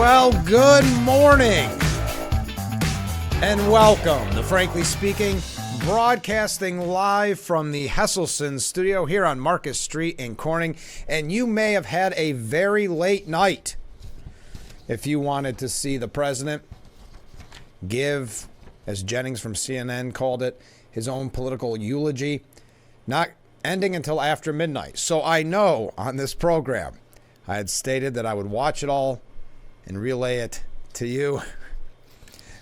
Well, good morning and welcome to Frankly Speaking, broadcasting live from the Hesselson studio here on Marcus Street in Corning. And you may have had a very late night if you wanted to see the president give, as Jennings from CNN called it, his own political eulogy, not ending until after midnight. So I know on this program I had stated that I would watch it all and relay it to you.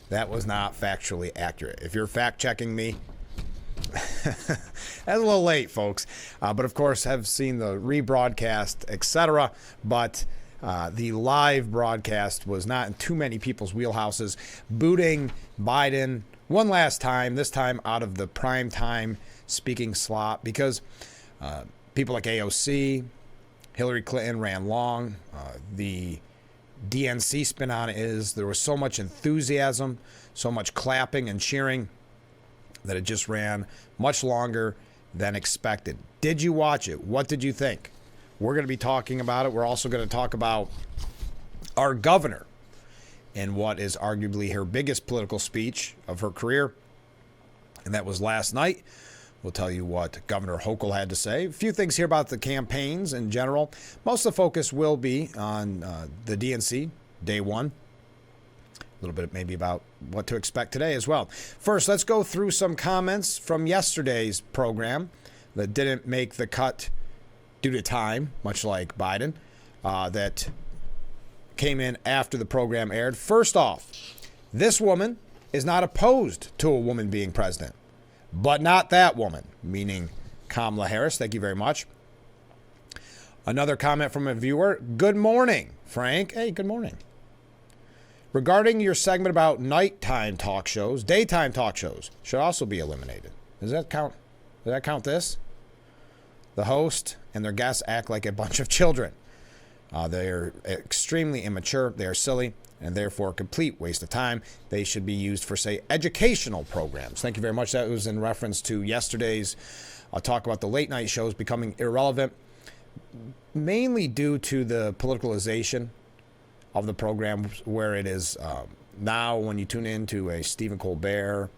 That was not factually accurate. If you're fact checking me, that's a little late, folks. But of course, have seen the rebroadcast, etc. But the live broadcast was not in too many people's wheelhouses. Booting Biden one last time, this time out of the primetime speaking slot, because people like AOC, Hillary Clinton ran long. The DNC spin on it is there was so much enthusiasm, so much clapping and cheering that it just ran much longer than expected. Did you watch it? What did you think? We're going to be talking about it. We're also going to talk about our governor and what is arguably her biggest political speech of her career, and that was last night. We'll tell you what Governor Hochul had to say. A few things here about the campaigns in general. Most of the focus will be on the DNC, day one. A little bit maybe about what to expect today as well. First, let's go through some comments from yesterday's program that didn't make the cut due to time, much like Biden, that came in after the program aired. First off, this woman is not opposed to a woman being president. But not that woman, meaning Kamala Harris. Thank you very much. Another comment from a viewer. Good morning, Frank. Hey, good morning. Regarding your segment about nighttime talk shows, daytime talk shows should also be eliminated. Does that count? Does that count this? The host and their guests act like a bunch of children. They are extremely immature. They are silly, and therefore a complete waste of time. They should be used for, say, educational programs. Thank you very much. That was in reference to yesterday's talk about the late night shows becoming irrelevant, mainly due to the politicalization of the program, where it is now when you tune into a Stephen Colbert,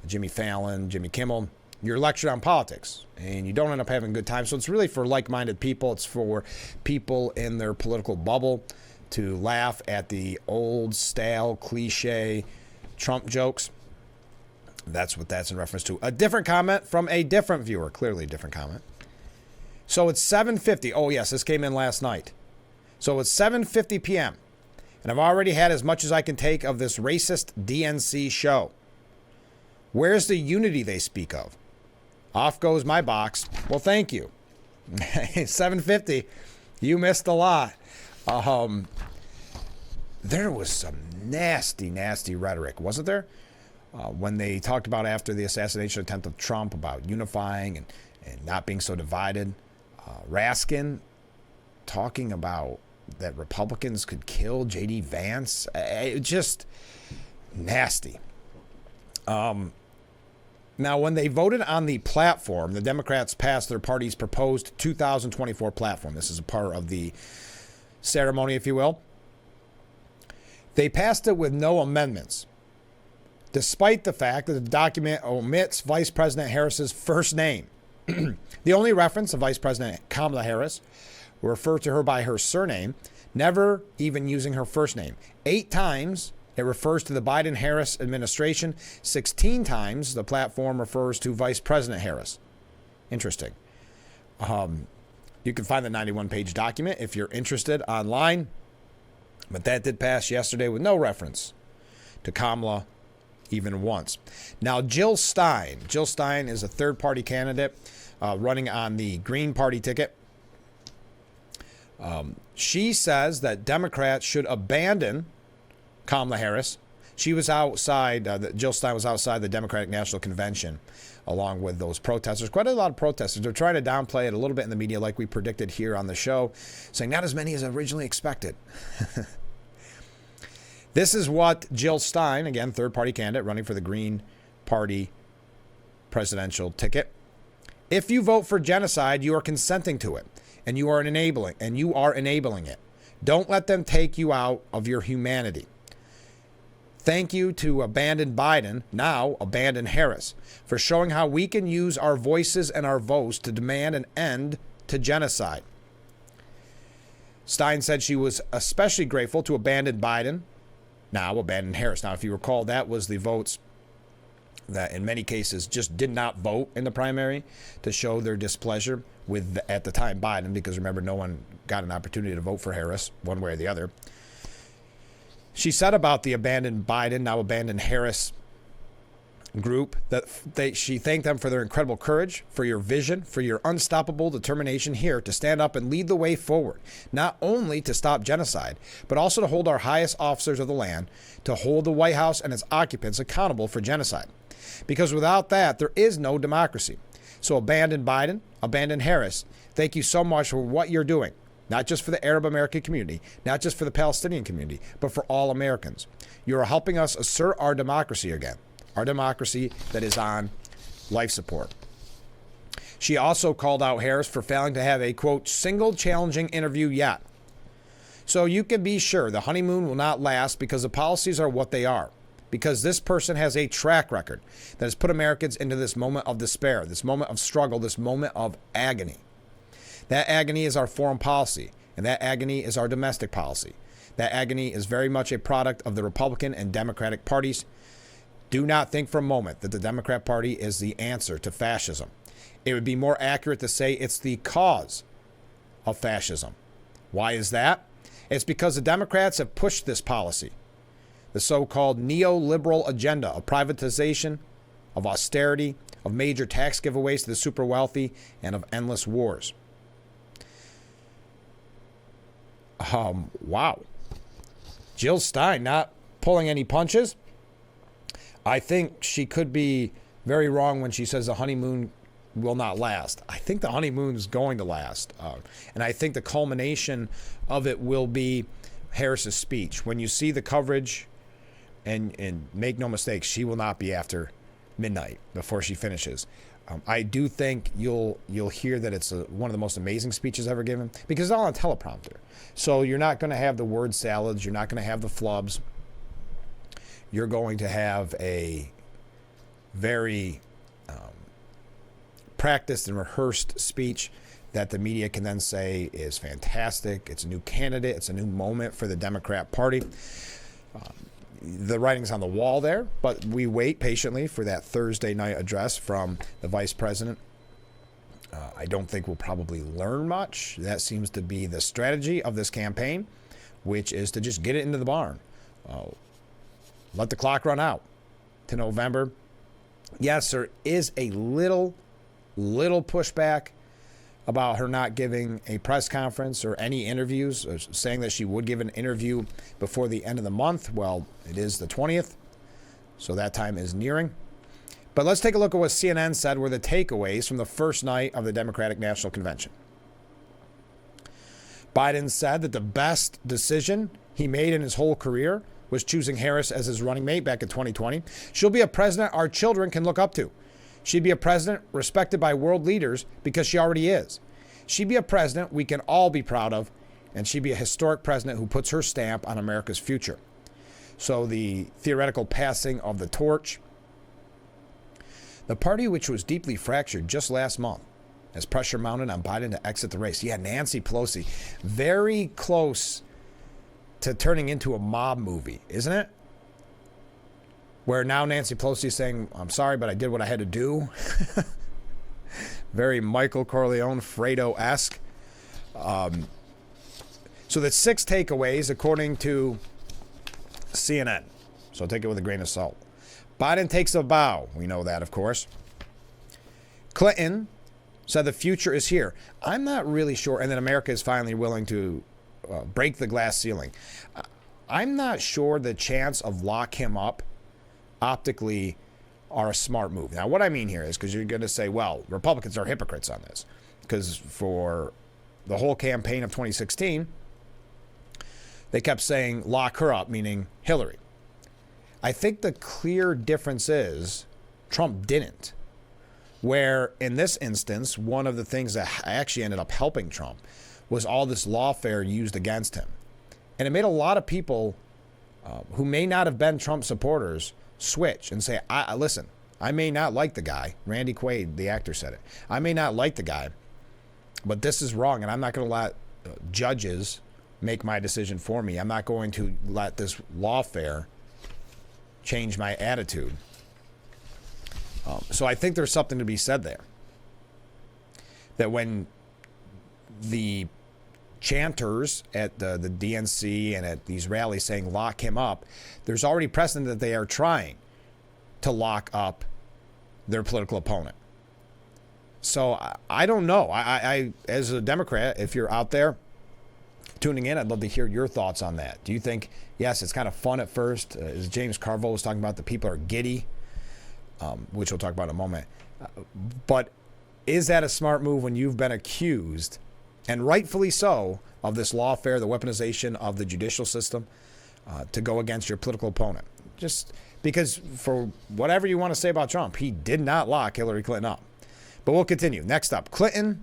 Jimmy Fallon, Jimmy Kimmel, you're lectured on politics and you don't end up having a good time. So it's really for like-minded people. It's for people in their political bubble to laugh at the old stale cliche Trump jokes. That's what that's in reference to. A different comment from a different viewer, clearly a different comment. So it's 7:50. Oh yes, this came in last night. So it's 7:50 p.m. and I've already had as much as I can take of this racist DNC show. Where's the unity they speak of? Off goes my box. Well, thank you. 7:50. You missed a lot. There was some nasty rhetoric, wasn't there? When they talked about after the assassination attempt of Trump about unifying and not being so divided. Raskin talking about that Republicans could kill J.D. Vance. Just nasty. Now, when they voted on the platform, the Democrats passed their party's proposed 2024 platform. This is a part of the ceremony, if you will. They passed it with no amendments, despite the fact that the document omits Vice President Harris's first name. The only reference to Vice President Kamala Harris will refer to her by her surname, never even using her first name. 8 times it refers to the Biden-Harris administration. 16 times the platform refers to Vice President Harris. Interesting. You can find the 91-page document if you're interested online. But that did pass yesterday with no reference to Kamala even once. Now, Jill Stein. Jill Stein is a third-party candidate running on the Green Party ticket. She says that Democrats should abandon Kamala Harris. She was outside, Jill Stein was outside the Democratic National Convention along with those protesters. Quite a lot of protesters. They're trying to downplay it a little bit in the media like we predicted here on the show, saying not as many as originally expected. This is what Jill Stein, again, third-party candidate running for the Green Party presidential ticket. If you vote for genocide, you are consenting to it, and you are enabling it. Don't let them take you out of your humanity. Thank you to abandoned Biden, now abandoned Harris, for showing how we can use our voices and our votes to demand an end to genocide. Stein said she was especially grateful to abandoned Biden, now abandoned Harris. Now, if you recall, that was the votes that in many cases just did not vote in the primary to show their displeasure with, at the time, Biden, because remember, no one got an opportunity to vote for Harris one way or the other. She said about the abandoned Biden, now abandoned Harris group, that she thanked them for their incredible courage, for your vision, for your unstoppable determination here to stand up and lead the way forward, not only to stop genocide, but also to hold our highest officers of the land, to hold the White House and its occupants accountable for genocide. Because without that, there is no democracy. So abandon Biden, abandon Harris. Thank you so much for what you're doing, not just for the Arab American community, not just for the Palestinian community, but for all Americans. You are helping us assert our democracy again, our democracy that is on life support. She also called out Harris for failing to have a, quote, single challenging interview yet. So you can be sure the honeymoon will not last because the policies are what they are. Because this person has a track record that has put Americans into this moment of despair, this moment of struggle, this moment of agony. That agony is our foreign policy, and that agony is our domestic policy. That agony is very much a product of the Republican and Democratic parties. Do not think for a moment that the Democrat Party is the answer to fascism. It would be more accurate to say it's the cause of fascism. Why is that? It's because the Democrats have pushed this policy, the so-called neoliberal agenda of privatization, of austerity, of major tax giveaways to the super wealthy, and of endless wars. Wow. Jill Stein not pulling any punches. I think she could be very wrong when she says the honeymoon will not last. I think the honeymoon is going to last. And I think the culmination of it will be Harris's speech. When you see the coverage, and make no mistake, she will not be after midnight before she finishes. I do think you'll hear that it's one of the most amazing speeches ever given because it's all on teleprompter. So you're not going to have the word salads. You're not going to have the flubs. You're going to have a very practiced and rehearsed speech that the media can then say is fantastic. It's a new candidate. It's a new moment for the Democrat Party. The writing's on the wall there, but we wait patiently for that Thursday night address from the vice president. I don't think we'll probably learn much. That seems to be the strategy of this campaign, which is to just get it into the barn. Let the clock run out to November. Yes, there is a little pushback about her not giving a press conference or any interviews, or saying that she would give an interview before the end of the month. Well, it is the 20th, so that time is nearing. But let's take a look at what CNN said were the takeaways from the first night of the Democratic National Convention. Biden said that the best decision he made in his whole career was choosing Harris as his running mate back in 2020. She'll be a president our children can look up to. She'd be a president respected by world leaders because she already is. She'd be a president we can all be proud of, and she'd be a historic president who puts her stamp on America's future. So the theoretical passing of the torch. The party, which was deeply fractured just last month, as pressure mounted on Biden to exit the race. Yeah, Nancy Pelosi, very close to turning into a mob movie, isn't it? Where now Nancy Pelosi is saying, I'm sorry, but I did what I had to do. Very Michael Corleone, Fredo-esque. So that's 6 takeaways according to CNN. So take it with a grain of salt. Biden takes a bow. We know that, of course. Clinton said the future is here. I'm not really sure. And then America is finally willing to break the glass ceiling. I'm not sure the chance of lock him up optically are a smart move. Now, what I mean here is because you're going to say, well, Republicans are hypocrites on this. Because for the whole campaign of 2016, they kept saying lock her up, meaning Hillary. I think the clear difference is Trump didn't. Where in this instance, one of the things that actually ended up helping Trump was all this lawfare used against him. And it made a lot of people who may not have been Trump supporters switch and say, listen, I may not like the guy. Randy Quaid, the actor, said it. I may not like the guy, but this is wrong, and I'm not going to let judges make my decision for me. I'm not going to let this lawfare change my attitude. So I think there's something to be said there. That when the chanters at the DNC and at these rallies saying lock him up, there's already precedent that they are trying to lock up their political opponent. So I don't know. I as a Democrat, if you're out there tuning in, I'd love to hear your thoughts on that. Do you think, yes, it's kind of fun at first, as James Carville was talking about, the people are giddy, which we'll talk about in a moment. But is that a smart move when you've been accused, and rightfully so, of this lawfare, the weaponization of the judicial system, to go against your political opponent? Just because, for whatever you want to say about Trump, he did not lock Hillary Clinton up. But we'll continue. Next up, Clinton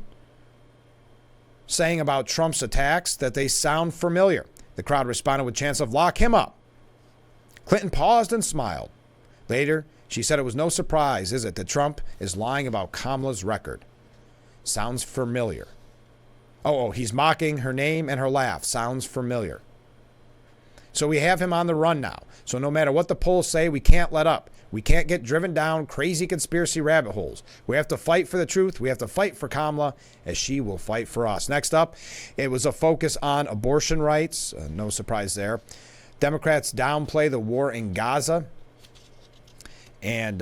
saying about Trump's attacks that they sound familiar. The crowd responded with chants of lock him up. Clinton paused and smiled. Later, she said it was no surprise, is it, that Trump is lying about Kamala's record. Sounds familiar. Oh, he's mocking her name and her laugh. Sounds familiar. So we have him on the run now. So no matter what the polls say, we can't let up. We can't get driven down crazy conspiracy rabbit holes. We have to fight for the truth. We have to fight for Kamala, as she will fight for us. Next up, it was a focus on abortion rights. No surprise there. Democrats downplay the war in Gaza. And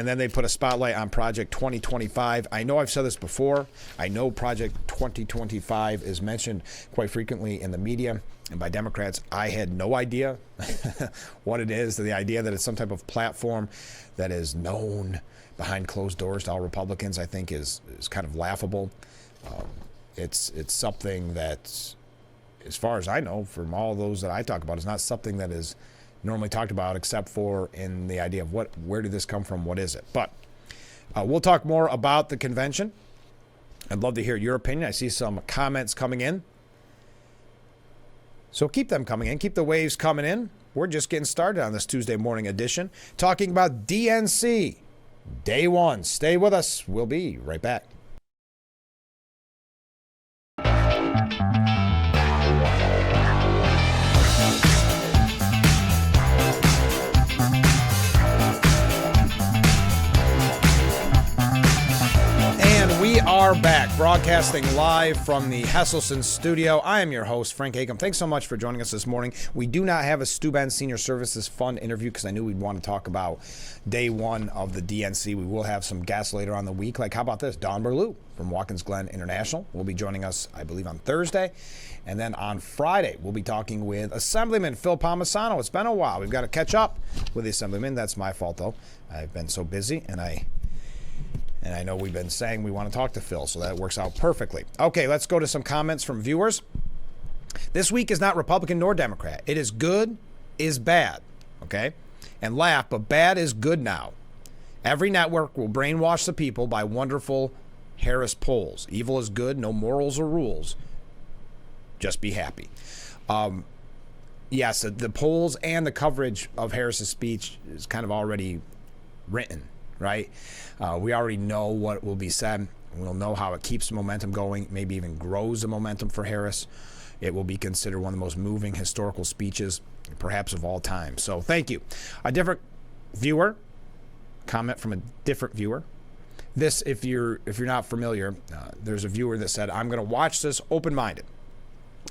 then they put a spotlight on Project 2025. I know I've said this before. I know Project 2025 is mentioned quite frequently in the media and by Democrats. I had no idea what it is. The idea that it's some type of platform that is known behind closed doors to all Republicans, I think, is kind of laughable. It's something that, as far as I know, from all those that I talk about, is not something that is normally talked about, except for in the idea of where did this come from? What is it? But we'll talk more about the convention. I'd love to hear your opinion. I see some comments coming in. So keep them coming in. Keep the waves coming in. We're just getting started on this Tuesday morning edition, talking about DNC Day 1. Stay with us. We'll be right back. We are back, broadcasting live from the Hesselson studio. I am your host, Frank Akam. Thanks so much for joining us this morning. We do not have a Steuben Senior Services Fund interview because I knew we'd want to talk about Day 1 of the DNC. We will have some guests later on the week. Like, how about this? Don Berlew from Watkins Glen International will be joining us, I believe, on Thursday. And then on Friday, we'll be talking with Assemblyman Phil Palmisano. It's been a while. We've got to catch up with the Assemblyman. That's my fault, though. I've been so busy, and I know we've been saying we want to talk to Phil, so that works out perfectly. Okay, let's go to some comments from viewers. This week is not Republican nor Democrat. It is good, is bad, okay? And laugh, but bad is good now. Every network will brainwash the people by wonderful Harris polls. Evil is good, no morals or rules. Just be happy. Yes, the polls and the coverage of Harris's speech is kind of already written, right? We already know what will be said. We'll know how it keeps momentum going, maybe even grows the momentum for Harris. It will be considered one of the most moving historical speeches, perhaps of all time. So thank you. A different viewer, comment from a different viewer. This, if you're not familiar, there's a viewer that said, I'm going to watch this open-minded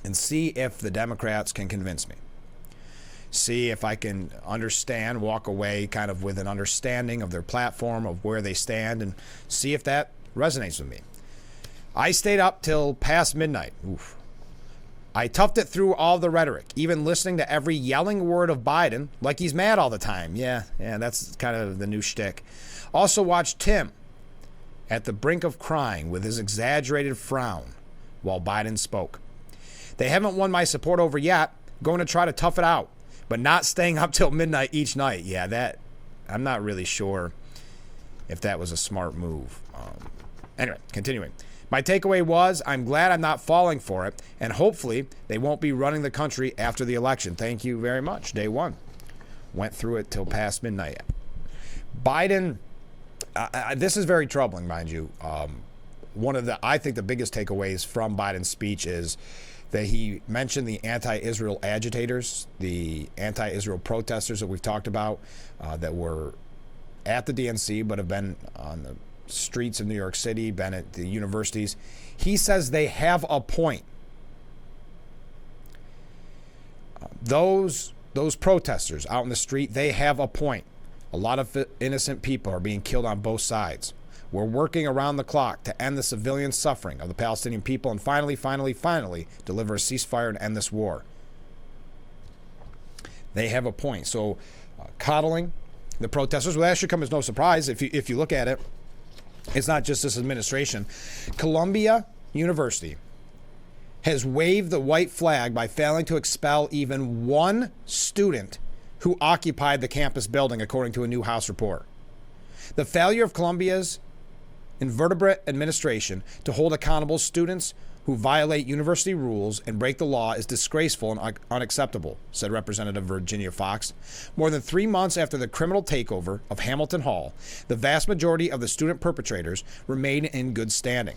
and see if the Democrats can convince me. See if I can understand, walk away kind of with an understanding of their platform, of where they stand, and see if that resonates with me. I stayed up till past midnight. Oof. I toughed it through all the rhetoric, even listening to every yelling word of Biden like he's mad all the time. Yeah, that's kind of the new shtick. Also watched Tim at the brink of crying with his exaggerated frown while Biden spoke. They haven't won my support over yet. Going to try to tough it out, but not staying up till midnight each night. Yeah, that I'm not really sure if that was a smart move. Anyway, continuing. My takeaway was, I'm glad I'm not falling for it, and hopefully they won't be running the country after the election. Thank you very much. Day one. Went through it till past midnight. Biden, this is very troubling, mind you. I think the biggest takeaways from Biden's speech is that he mentioned the anti-Israel agitators, the anti-Israel protesters that we've talked about that were at the DNC but have been on the streets of New York City, been at the universities. He says they have a point. Those protesters out in the street, they have a point. A lot of innocent people are being killed on both sides. We're working around the clock to end the civilian suffering of the Palestinian people and finally deliver a ceasefire and end this war. They have a point. So coddling the protesters, well, that should come as no surprise if you look at it. It's not just this administration. Columbia University has waved the white flag by failing to expel even one student who occupied the campus building, according to a new House report. The failure of Columbia's invertebrate administration to hold accountable students who violate university rules and break the law is disgraceful and unacceptable, said Representative Virginia Fox. More than 3 months after the criminal takeover of Hamilton Hall, the vast majority of the student perpetrators remain in good standing.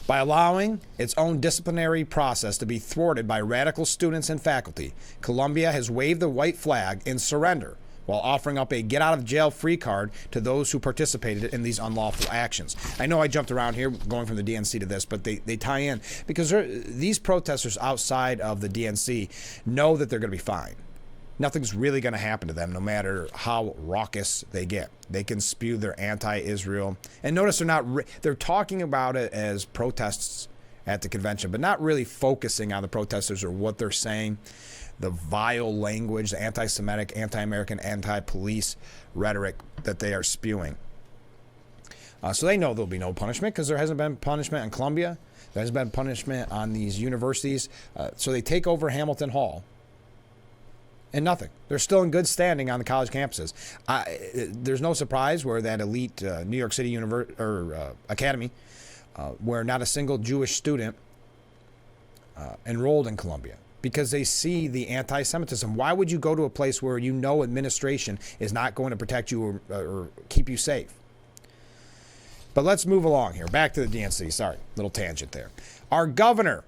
By allowing its own disciplinary process to be thwarted by radical students and faculty, Columbia has waved the white flag in surrender while offering up a get-out-of-jail-free card to those who participated in these unlawful actions. I know I jumped around here going from the DNC to this, but they tie in because these protesters outside of the DNC know that they're going to be fine. Nothing's really going to happen to them no matter how raucous they get. They can spew their anti-Israel. And notice they're talking about it as protests at the convention, but not really focusing on the protesters or what they're saying. The vile language, the anti-Semitic, anti-American, anti-police rhetoric that they are spewing. So they know there'll be no punishment because there hasn't been punishment in Columbia. There hasn't been punishment on these universities. So they take over Hamilton Hall and nothing. They're still in good standing on the college campuses. There's no surprise where that elite New York City academy, where not a single Jewish student enrolled in Columbia, because they see the anti-Semitism. Why would you go to a place where you know administration is not going to protect you or keep you safe? But let's move along here. Back to the DNC. Sorry, little tangent there. Our governor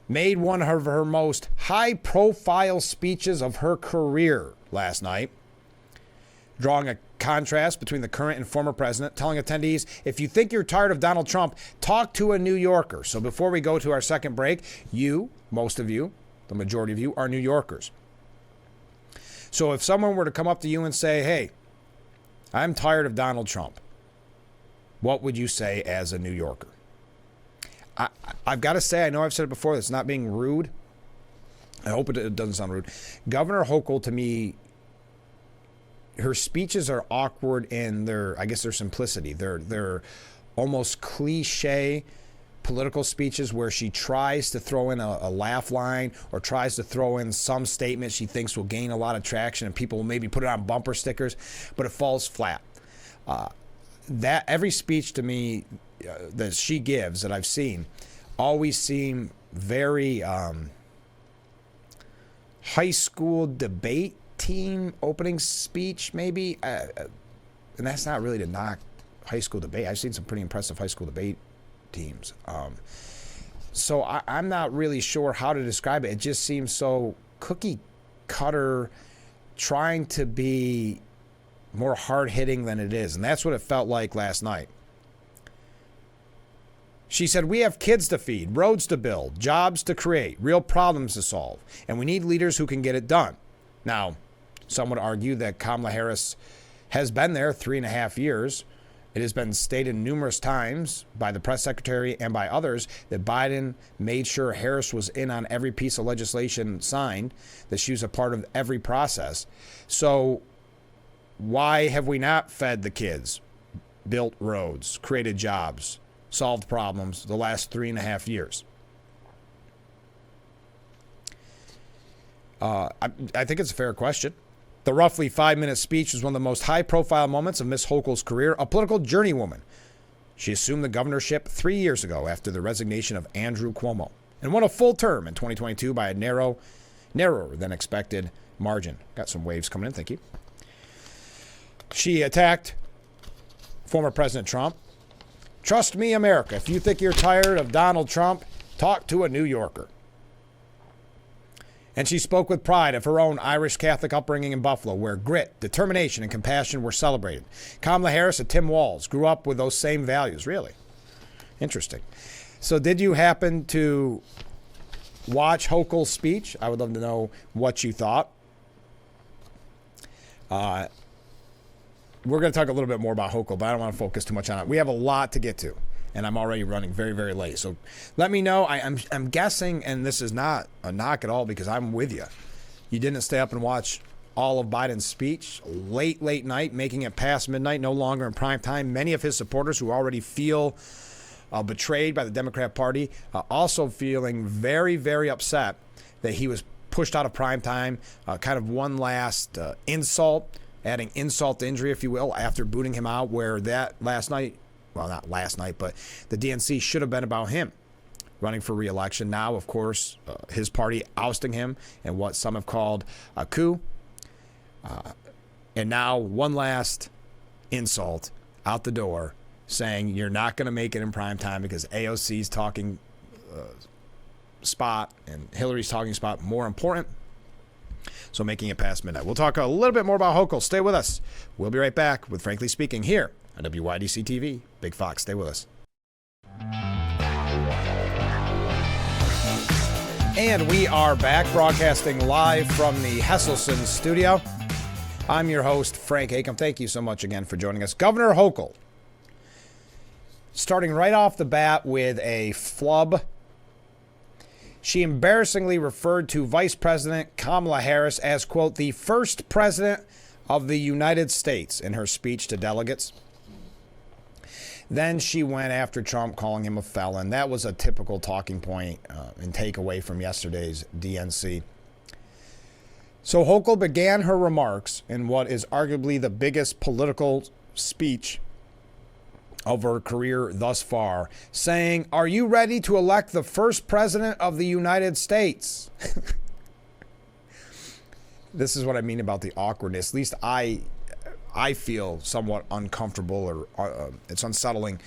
made one of her most high-profile speeches of her career last night, drawing a contrast between the current and former president, telling attendees, if you think you're tired of Donald Trump, talk to a New Yorker. So before we go to our second break, most of you, the majority of you, are New Yorkers. So if someone were to come up to you and say, hey, I'm tired of Donald Trump, what would you say as a New Yorker? I've got to say, I know I've said it before, it's not being rude. I hope it doesn't sound rude. Governor Hochul, to me, her speeches are awkward in their simplicity. They're almost cliche political speeches where she tries to throw in a laugh line or tries to throw in some statement she thinks will gain a lot of traction and people will maybe put it on bumper stickers, but it falls flat. That every speech to me that she gives that I've seen always seem very high school debate team opening speech, maybe. And that's not really to knock high school debate. I've seen some pretty impressive high school debate teams. So I'm not really sure how to describe it. It just seems so cookie cutter, trying to be more hard-hitting than it is. And that's what it felt like last night. She said, we have kids to feed, roads to build, jobs to create, real problems to solve, and we need leaders who can get it done. Now, some would argue that Kamala Harris has been there 3.5 years. It has been stated numerous times by the press secretary and by others that Biden made sure Harris was in on every piece of legislation signed, that she was a part of every process. So why have we not fed the kids, built roads, created jobs, solved problems the last 3.5 years? I think it's a fair question. The roughly 5-minute speech was one of the most high-profile moments of Ms. Hochul's career, a political journeywoman. She assumed the governorship 3 years ago after the resignation of Andrew Cuomo and won a full term in 2022 by a narrower than expected margin. Got some waves coming in, thank you. She attacked former President Trump. Trust me, America, if you think you're tired of Donald Trump, talk to a New Yorker. And she spoke with pride of her own Irish Catholic upbringing in Buffalo, where grit, determination, and compassion were celebrated. Kamala Harris and Tim Walz grew up with those same values. Really? Interesting. So did you happen to watch Hochul's speech? I would love to know what you thought. We're going to talk a little bit more about Hochul, but I don't want to focus too much on it. We have a lot to get to, and I'm already running very, very late. So let me know. I'm guessing, and this is not a knock at all because I'm with you. You didn't stay up and watch all of Biden's speech late night, making it past midnight, no longer in prime time. Many of his supporters who already feel betrayed by the Democrat Party, also feeling very, very upset that he was pushed out of prime time. Kind of one last insult, adding insult to injury, if you will, after booting him out, where that last night, well, not last night, but the DNC should have been about him running for re-election. Now, of course, his party ousting him in what some have called a coup. And now one last insult out the door, saying you're not going to make it in prime time because AOC's talking spot and Hillary's talking spot more important. So making it past midnight. We'll talk a little bit more about Hochul. Stay with us. We'll be right back with Frankly Speaking here on WYDC TV. Big Fox, stay with us. And we are back broadcasting live from the Hesselson studio. I'm your host, Frank Acom. Thank you so much again for joining us. Governor Hochul, starting right off the bat with a flub. She embarrassingly referred to Vice President Kamala Harris as, quote, the first president of the United States in her speech to delegates. Then she went after Trump, calling him a felon. That was a typical talking point and takeaway from yesterday's DNC. So Hochul began her remarks in what is arguably the biggest political speech of her career thus far, saying, "Are you ready to elect the first president of the United States?" This is what I mean about the awkwardness. At least I feel somewhat uncomfortable, or it's unsettling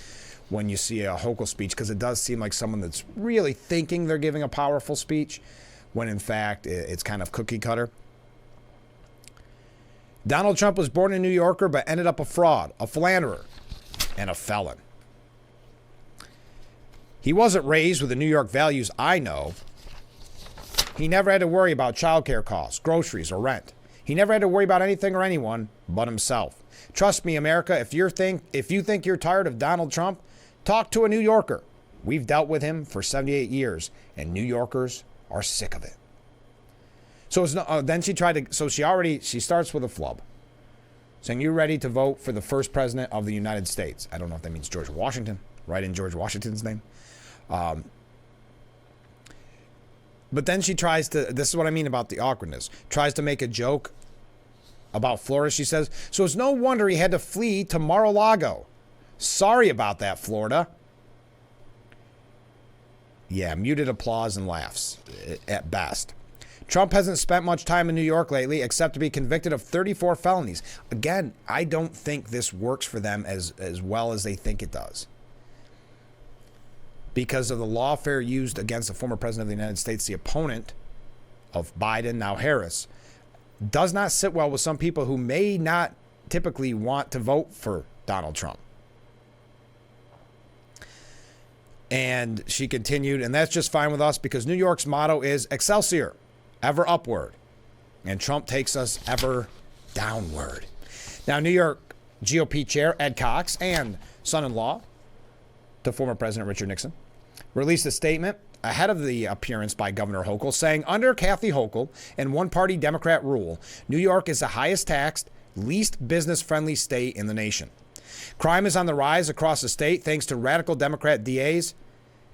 when you see a Hochul speech, because it does seem like someone that's really thinking they're giving a powerful speech, when in fact it's kind of cookie cutter. Donald Trump was born a New Yorker but ended up a fraud, a philanderer, and a felon. He wasn't raised with the New York values I know. He never had to worry about childcare costs, groceries, or rent. He never had to worry about anything or anyone but himself. Trust me, America, if you think you're tired of Donald Trump, talk to a New Yorker. We've dealt with him for 78 years, and New Yorkers are sick of it. So then she starts with a flub, saying, "You ready to vote for the first president of the United States?" I don't know if that means George Washington, right in George Washington's name. But then she tries to, this is what I mean about the awkwardness, tries to make a joke about Florida. She says, "So it's no wonder he had to flee to Mar-a-Lago. Sorry about that, Florida." Yeah, muted applause and laughs at best. Trump hasn't spent much time in New York lately, except to be convicted of 34 felonies. Again, I don't think this works for them as well as they think it does, because of the lawfare used against the former president of the United States, the opponent of Biden, now Harris, does not sit well with some people who may not typically want to vote for Donald Trump. And she continued, "And that's just fine with us because New York's motto is Excelsior, ever upward. And Trump takes us ever downward." Now, New York GOP chair Ed Cox and son-in-law to former President Richard Nixon released a statement ahead of the appearance by Governor Hochul, saying, "Under Kathy Hochul and one-party Democrat rule, New York is the highest taxed, least business-friendly state in the nation. Crime is on the rise across the state thanks to radical Democrat DAs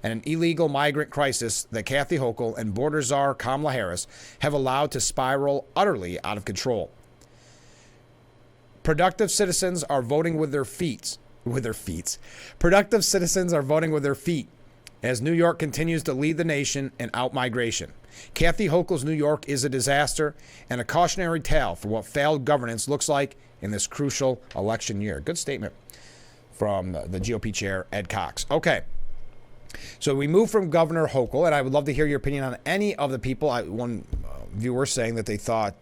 and an illegal migrant crisis that Kathy Hochul and border czar Kamala Harris have allowed to spiral utterly out of control. Productive citizens are voting with their feet. Productive citizens are voting with their feet as New York continues to lead the nation in outmigration. Kathy Hochul's New York is a disaster and a cautionary tale for what failed governance looks like in this crucial election year. Good statement from the GOP chair, Ed Cox. Okay, so we move from Governor Hochul, and I would love to hear your opinion on any of the people. One viewer saying that they thought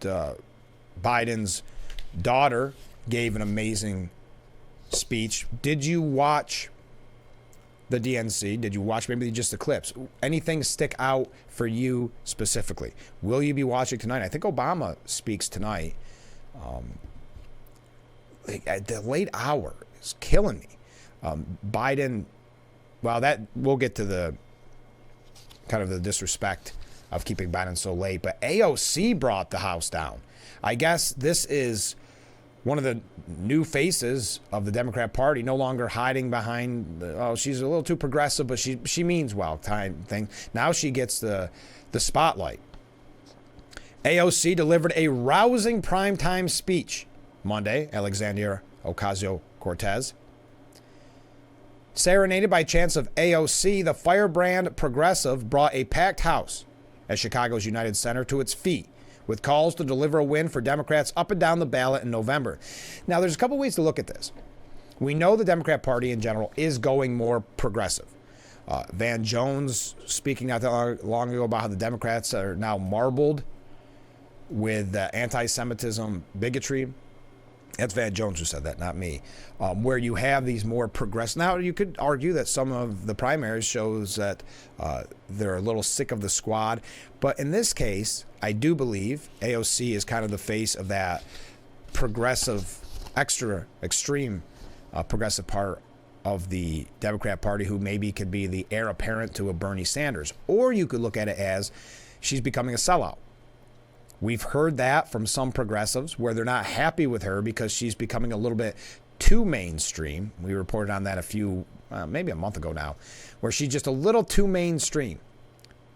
Biden's daughter gave an amazing speech. Did you watch the DNC? Did you watch maybe just the clips? Anything stick out for you specifically? Will you be watching tonight? I think Obama speaks tonight. At the late hour is killing me. Biden, well, that we'll get to the kind of the disrespect of keeping Biden so late, but AOC brought the house down. I guess this is one of the new faces of the Democrat Party, no longer hiding behind, she's a little too progressive, but she means well kind of thing. Now she gets the spotlight. AOC delivered a rousing primetime speech Monday, Alexandria Ocasio-Cortez. Serenaded by chants of AOC, the firebrand progressive brought a packed house at Chicago's United Center to its feet, with calls to deliver a win for Democrats up and down the ballot in November. Now, there's a couple ways to look at this. We know the Democrat Party in general is going more progressive. Van Jones speaking not that long ago about how the Democrats are now marbled with anti-Semitism, bigotry. That's Van Jones who said that, not me. Where you have these more progressive. Now, you could argue that some of the primaries shows that they're a little sick of the squad. But in this case, I do believe AOC is kind of the face of that progressive, extreme progressive part of the Democrat Party who maybe could be the heir apparent to a Bernie Sanders. Or you could look at it as she's becoming a sellout. We've heard that from some progressives where they're not happy with her because she's becoming a little bit too mainstream. We reported on that maybe a month ago now, where she's just a little too mainstream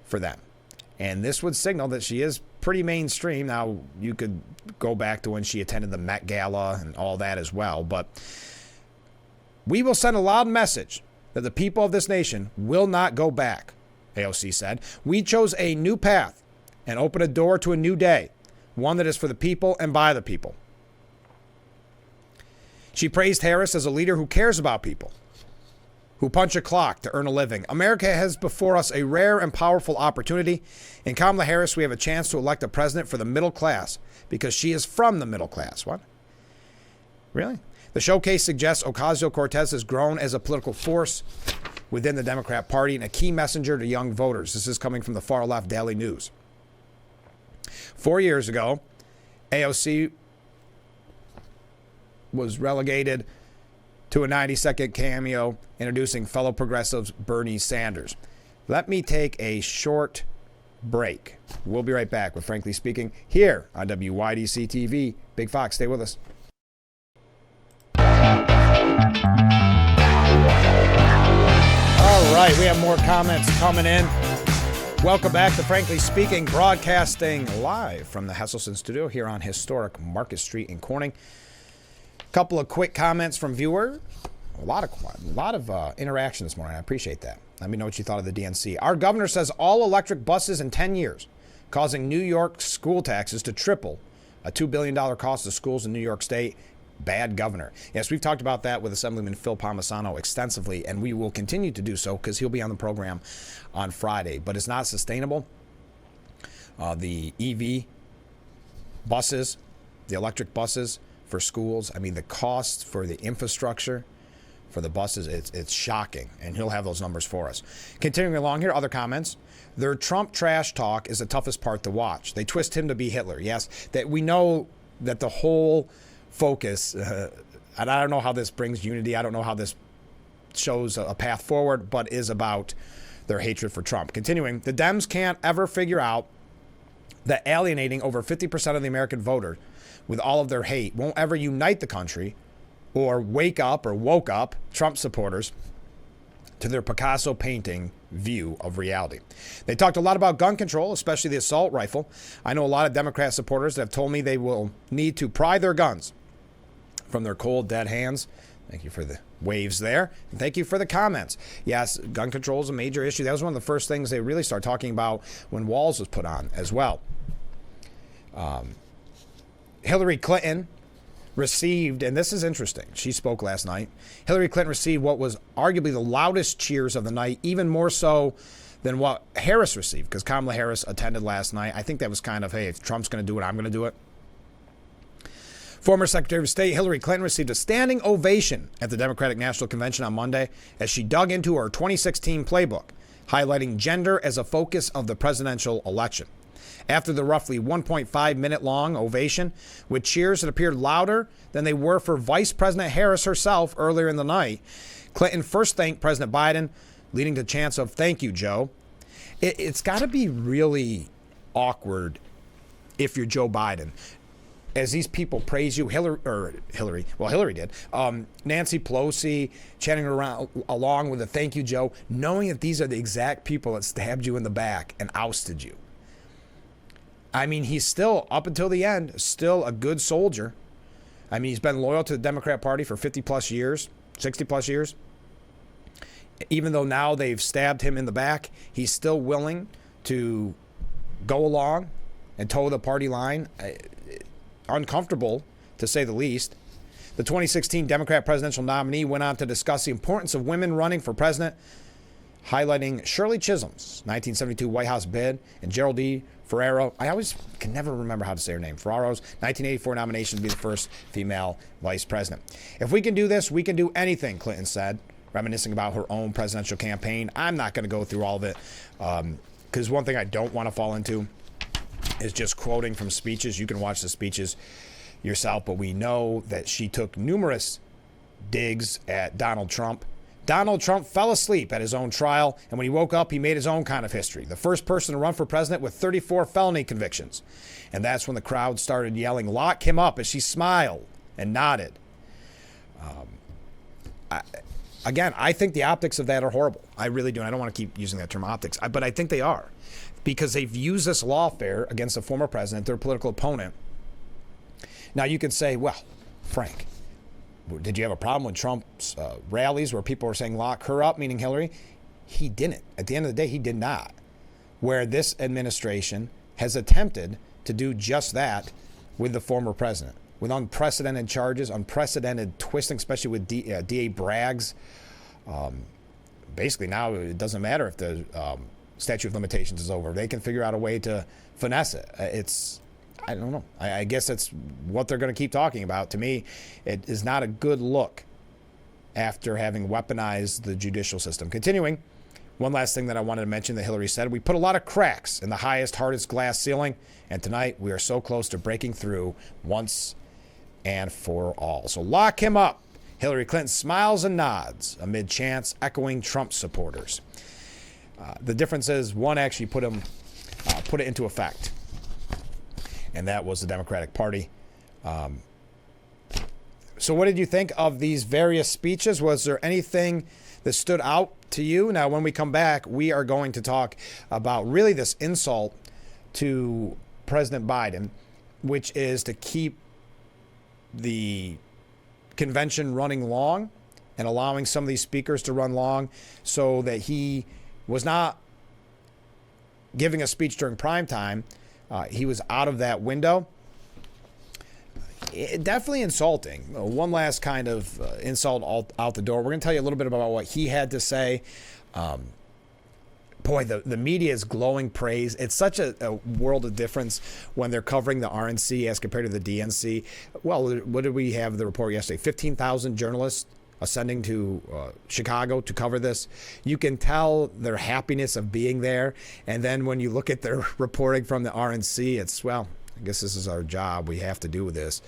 for them. And this would signal that she is pretty mainstream. Now, you could go back to when she attended the Met Gala and all that as well. But we will send a loud message that the people of this nation will not go back, AOC said. We chose a new path and open a door to a new day, one that is for the people and by the people. She praised Harris as a leader who cares about people, who punch a clock to earn a living. America has before us a rare and powerful opportunity. In Kamala Harris, we have a chance to elect a president for the middle class because she is from the middle class. What? Really? The showcase suggests Ocasio-Cortez has grown as a political force within the Democrat Party and a key messenger to young voters. This is coming from the far-left Daily News. 4 years ago, AOC was relegated to a 90-second cameo introducing fellow progressives Bernie Sanders. Let me take a short break. We'll be right back with Frankly Speaking here on WYDC TV. Big Fox, stay with us. All right, we have more comments coming in. Welcome back to Frankly Speaking, broadcasting live from the Hesselson Studio here on historic Market Street in Corning. Couple of quick comments from viewer. A lot of interaction this morning. I appreciate that. Let me know what you thought of the DNC. Our governor says all electric buses in 10 years, causing New York school taxes to triple. A $2 billion cost to schools in New York State. Bad governor. Yes, we've talked about that with Assemblyman Phil Palmisano extensively, and we will continue to do so because he'll be on the program on Friday. But it's not sustainable. The EV buses, the electric buses for schools, I mean, the cost for the infrastructure for the buses, it's shocking, and he'll have those numbers for us. Continuing along here, other comments. Their Trump trash talk is the toughest part to watch. They twist him to be Hitler. Yes, that we know that the whole focus, and I don't know how this brings unity. I don't know how this shows a path forward, but is about their hatred for Trump. Continuing, the Dems can't ever figure out that alienating over 50% of the American voter with all of their hate won't ever unite the country or woke up Trump supporters to their Picasso painting view of reality. They talked a lot about gun control, especially the assault rifle. I know a lot of Democrat supporters that have told me they will need to pry their guns from their cold, dead hands. Thank you for the waves there. And thank you for the comments. Yes, gun control is a major issue. That was one of the first things they really started talking about when Walz was put on as well. Hillary Clinton received, and this is interesting, she spoke last night. Hillary Clinton received what was arguably the loudest cheers of the night, even more so than what Harris received, because Kamala Harris attended last night. I think that was kind of, hey, if Trump's going to do it, I'm going to do it. Former Secretary of State Hillary Clinton received a standing ovation at the Democratic National Convention on Monday as she dug into her 2016 playbook, highlighting gender as a focus of the presidential election. After the roughly 1.5-minute long ovation, with cheers that appeared louder than they were for Vice President Harris herself earlier in the night, Clinton first thanked President Biden, leading to chants of "Thank you, Joe." It's got to be really awkward if you're Joe Biden, as these people praise you. Hillary did. Nancy Pelosi chanting around along with a "Thank you, Joe," knowing that these are the exact people that stabbed you in the back and ousted you. I mean, he's still, up until the end, still a good soldier. I mean, he's been loyal to the Democrat Party for 50 plus years, 60 plus years. Even though now they've stabbed him in the back, he's still willing to go along and toe the party line. Uncomfortable, to say the least. The 2016 Democrat presidential nominee went on to discuss the importance of women running for president, highlighting Shirley Chisholm's 1972 White House bid and Gerald D. Ferraro. I always can never remember how to say her name. Ferraro's 1984 nomination to be the first female vice president. "If we can do this, we can do anything," Clinton said, reminiscing about her own presidential campaign. I'm not going to go through all of it because one thing I don't want to fall into is just quoting from speeches. You can watch the speeches yourself, but we know that she took numerous digs at Donald Trump. Donald Trump fell asleep at his own trial, and when he woke up, he made his own kind of history. The first person to run for president with 34 felony convictions. And that's when the crowd started yelling, "Lock him up," as she smiled and nodded. I think the optics of that are horrible. I really do. And I don't want to keep using that term optics, but I think they are. Because they've used this lawfare against a former president, their political opponent. Now you can say, well, Frank, did you have a problem with Trump's rallies where people were saying lock her up, meaning Hillary? He didn't. At the end of the day, he did not. Where this administration has attempted to do just that with the former president, with unprecedented charges, unprecedented twisting, especially with D.A. Bragg's. Basically now it doesn't matter if the statute of limitations is over. They can figure out a way to finesse it. I don't know. I guess that's what they're going to keep talking about. To me, it is not a good look after having weaponized the judicial system. Continuing, one last thing that I wanted to mention that Hillary said, "We put a lot of cracks in the highest, hardest glass ceiling, and tonight we are so close to breaking through once and for all." So lock him up. Hillary Clinton smiles and nods amid chants echoing Trump supporters. The difference is one actually put it into effect, and that was the Democratic Party. So what did you think of these various speeches? Was there anything that stood out to you? Now, when we come back, we are going to talk about really this insult to President Biden, which is to keep the convention running long and allowing some of these speakers to run long so that he was not giving a speech during prime time. He was out of that window. Definitely insulting. One last kind of insult out the door. We're going to tell you a little bit about what he had to say. Boy, the media is glowing praise. It's such a world of difference when they're covering the RNC as compared to the DNC. Well, what did we have the report yesterday? 15,000 journalists ascending to Chicago to cover this. You can tell their happiness of being there. And then when you look at their reporting from the RNC, it's, well, I guess this is our job. We have to do this.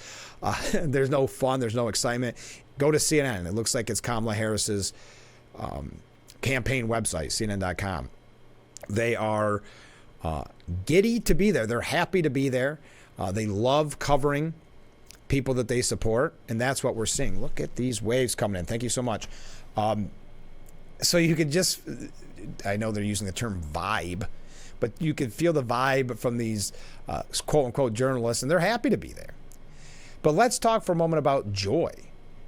There's no fun. There's no excitement. Go to CNN. It looks like it's Kamala Harris's campaign website, CNN.com. They are giddy to be there. They're happy to be there. They love covering people that they support, and that's what we're seeing. Look at these waves coming in. Thank you so much. So you could just, I know they're using the term vibe, but you can feel the vibe from these quote-unquote journalists, and they're happy to be there. But let's talk for a moment about joy,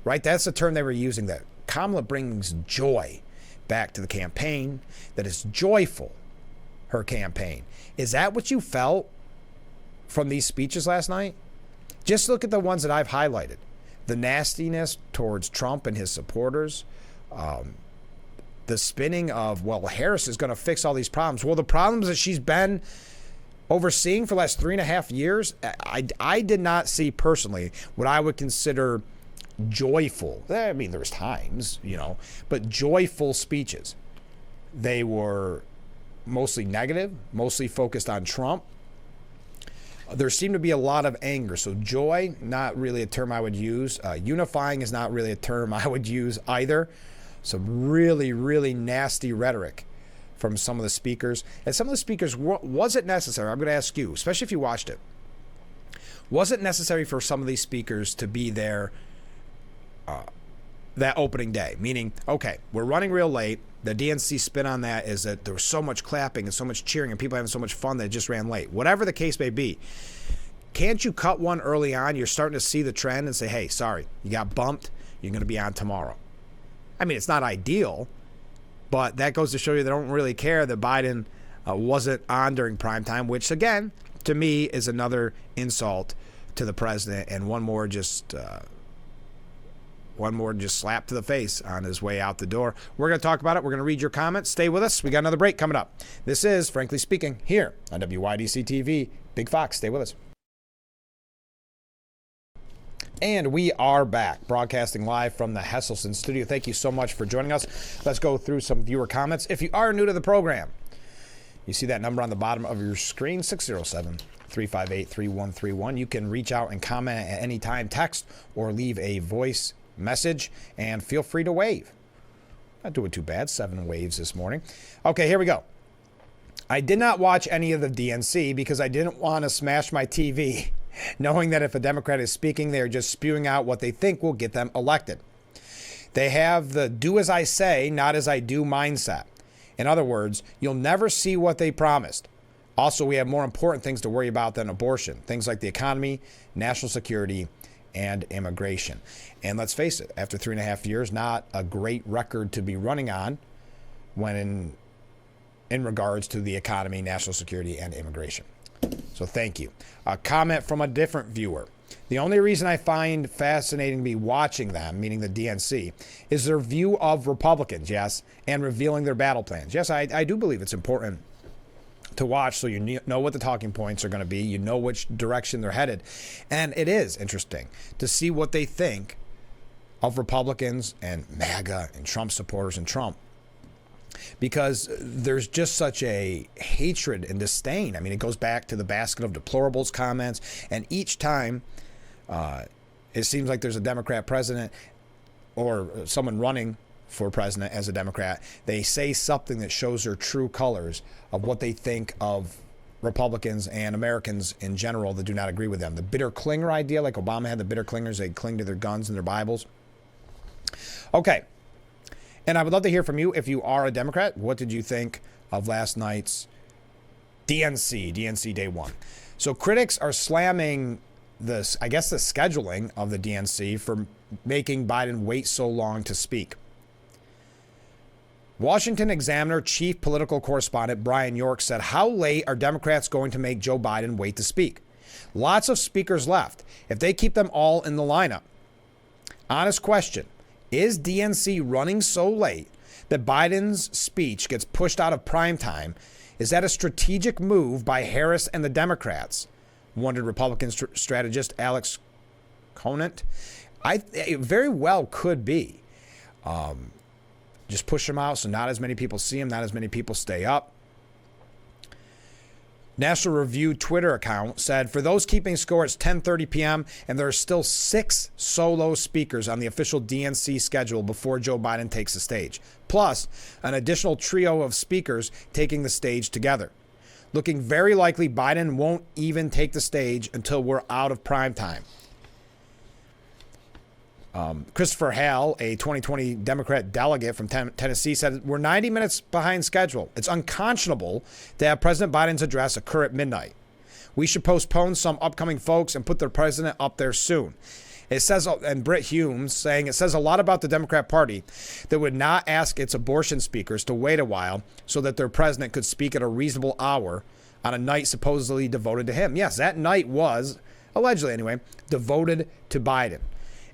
right? That's the term they were using, that Kamala brings joy back to the campaign, that is joyful, her campaign. Is that what you felt from these speeches last night? Just look at the ones that I've highlighted. The nastiness towards Trump and his supporters, the spinning of, well, Harris is going to fix all these problems. Well, the problems that she's been overseeing for the last 3.5 years, I did not see personally what I would consider joyful. I mean, there's times, but joyful speeches. They were mostly negative, mostly focused on Trump. There seemed to be a lot of anger. So joy, not really a term I would use. Unifying is not really a term I would use either. Some really, really nasty rhetoric from some of the speakers. And some of the speakers, was it necessary? I'm going to ask you, especially if you watched it. Was it necessary for some of these speakers to be there that opening day? Meaning, okay, we're running real late. The DNC spin on that is that there was so much clapping and so much cheering and people having so much fun that it just ran late. Whatever the case may be, can't you cut one early on? You're starting to see the trend and say, hey, sorry, you got bumped. You're going to be on tomorrow. I mean, it's not ideal, but that goes to show you they don't really care that Biden wasn't on during primetime, which, again, to me is another insult to the president and one more just slap to the face on his way out the door. We're going to talk about it. We're going to read your comments. Stay with us. We got another break coming up. This is Frankly Speaking here on WYDC TV. Big Fox, stay with us. And we are back, broadcasting live from the Hesselson studio. Thank you so much for joining us. Let's go through some viewer comments. If you are new to the program, you see that number on the bottom of your screen, 607-358-3131. You can reach out and comment at any time, text, or leave a voice message, and feel free to wave. Not doing too bad, 7 waves this morning. Okay, here we go. I did not watch any of the DNC because I didn't want to smash my TV, knowing that if a Democrat is speaking, they are just spewing out what they think will get them elected. They have the do as I say, not as I do mindset. In other words, you'll never see what they promised. Also, we have more important things to worry about than abortion, things like the economy, national security, and immigration. And let's face it, after 3.5 years, not a great record to be running on when in regards to the economy, national security, and immigration. So thank you. A comment from a different viewer. The only reason I find fascinating to be watching them, meaning the DNC, is their view of Republicans, yes, and revealing their battle plans. Yes, I do believe it's important to watch so you know what the talking points are going to be. You know which direction they're headed. And it is interesting to see what they think of Republicans and MAGA and Trump supporters and Trump. Because there's just such a hatred and disdain. I mean, it goes back to the basket of deplorables comments. And each time it seems like there's a Democrat president or someone running for president as a Democrat, they say something that shows their true colors of what they think of Republicans and Americans in general that do not agree with them. The bitter clinger idea, like Obama had the bitter clingers, they cling to their guns and their Bibles. Okay. And I would love to hear from you. If you are a Democrat, what did you think of last night's DNC Day 1? So critics are slamming this, I guess, the scheduling of the DNC for making Biden wait so long to speak. Washington Examiner chief political correspondent Brian York said, how late are Democrats going to make Joe Biden wait to speak? Lots of speakers left. If they keep them all in the lineup. Honest question. Is DNC running so late that Biden's speech gets pushed out of primetime? Is that a strategic move by Harris and the Democrats? Wondered Republican strategist Alex Conant. It very well could be. Just push them out so not as many people see them, not as many people stay up. National Review Twitter account said, for those keeping score, it's 10:30 p.m. and there are still 6 solo speakers on the official DNC schedule before Joe Biden takes the stage, plus an additional trio of speakers taking the stage together. Looking very likely Biden won't even take the stage until we're out of prime time. Christopher Hale, a 2020 Democrat delegate from Tennessee, said, we're 90 minutes behind schedule. It's unconscionable to have President Biden's address occur at midnight. We should postpone some upcoming folks and put the president up there soon. It says, and Britt Hume saying, it says a lot about the Democrat Party that would not ask its abortion speakers to wait a while so that their president could speak at a reasonable hour on a night supposedly devoted to him. Yes, that night was, allegedly anyway, devoted to Biden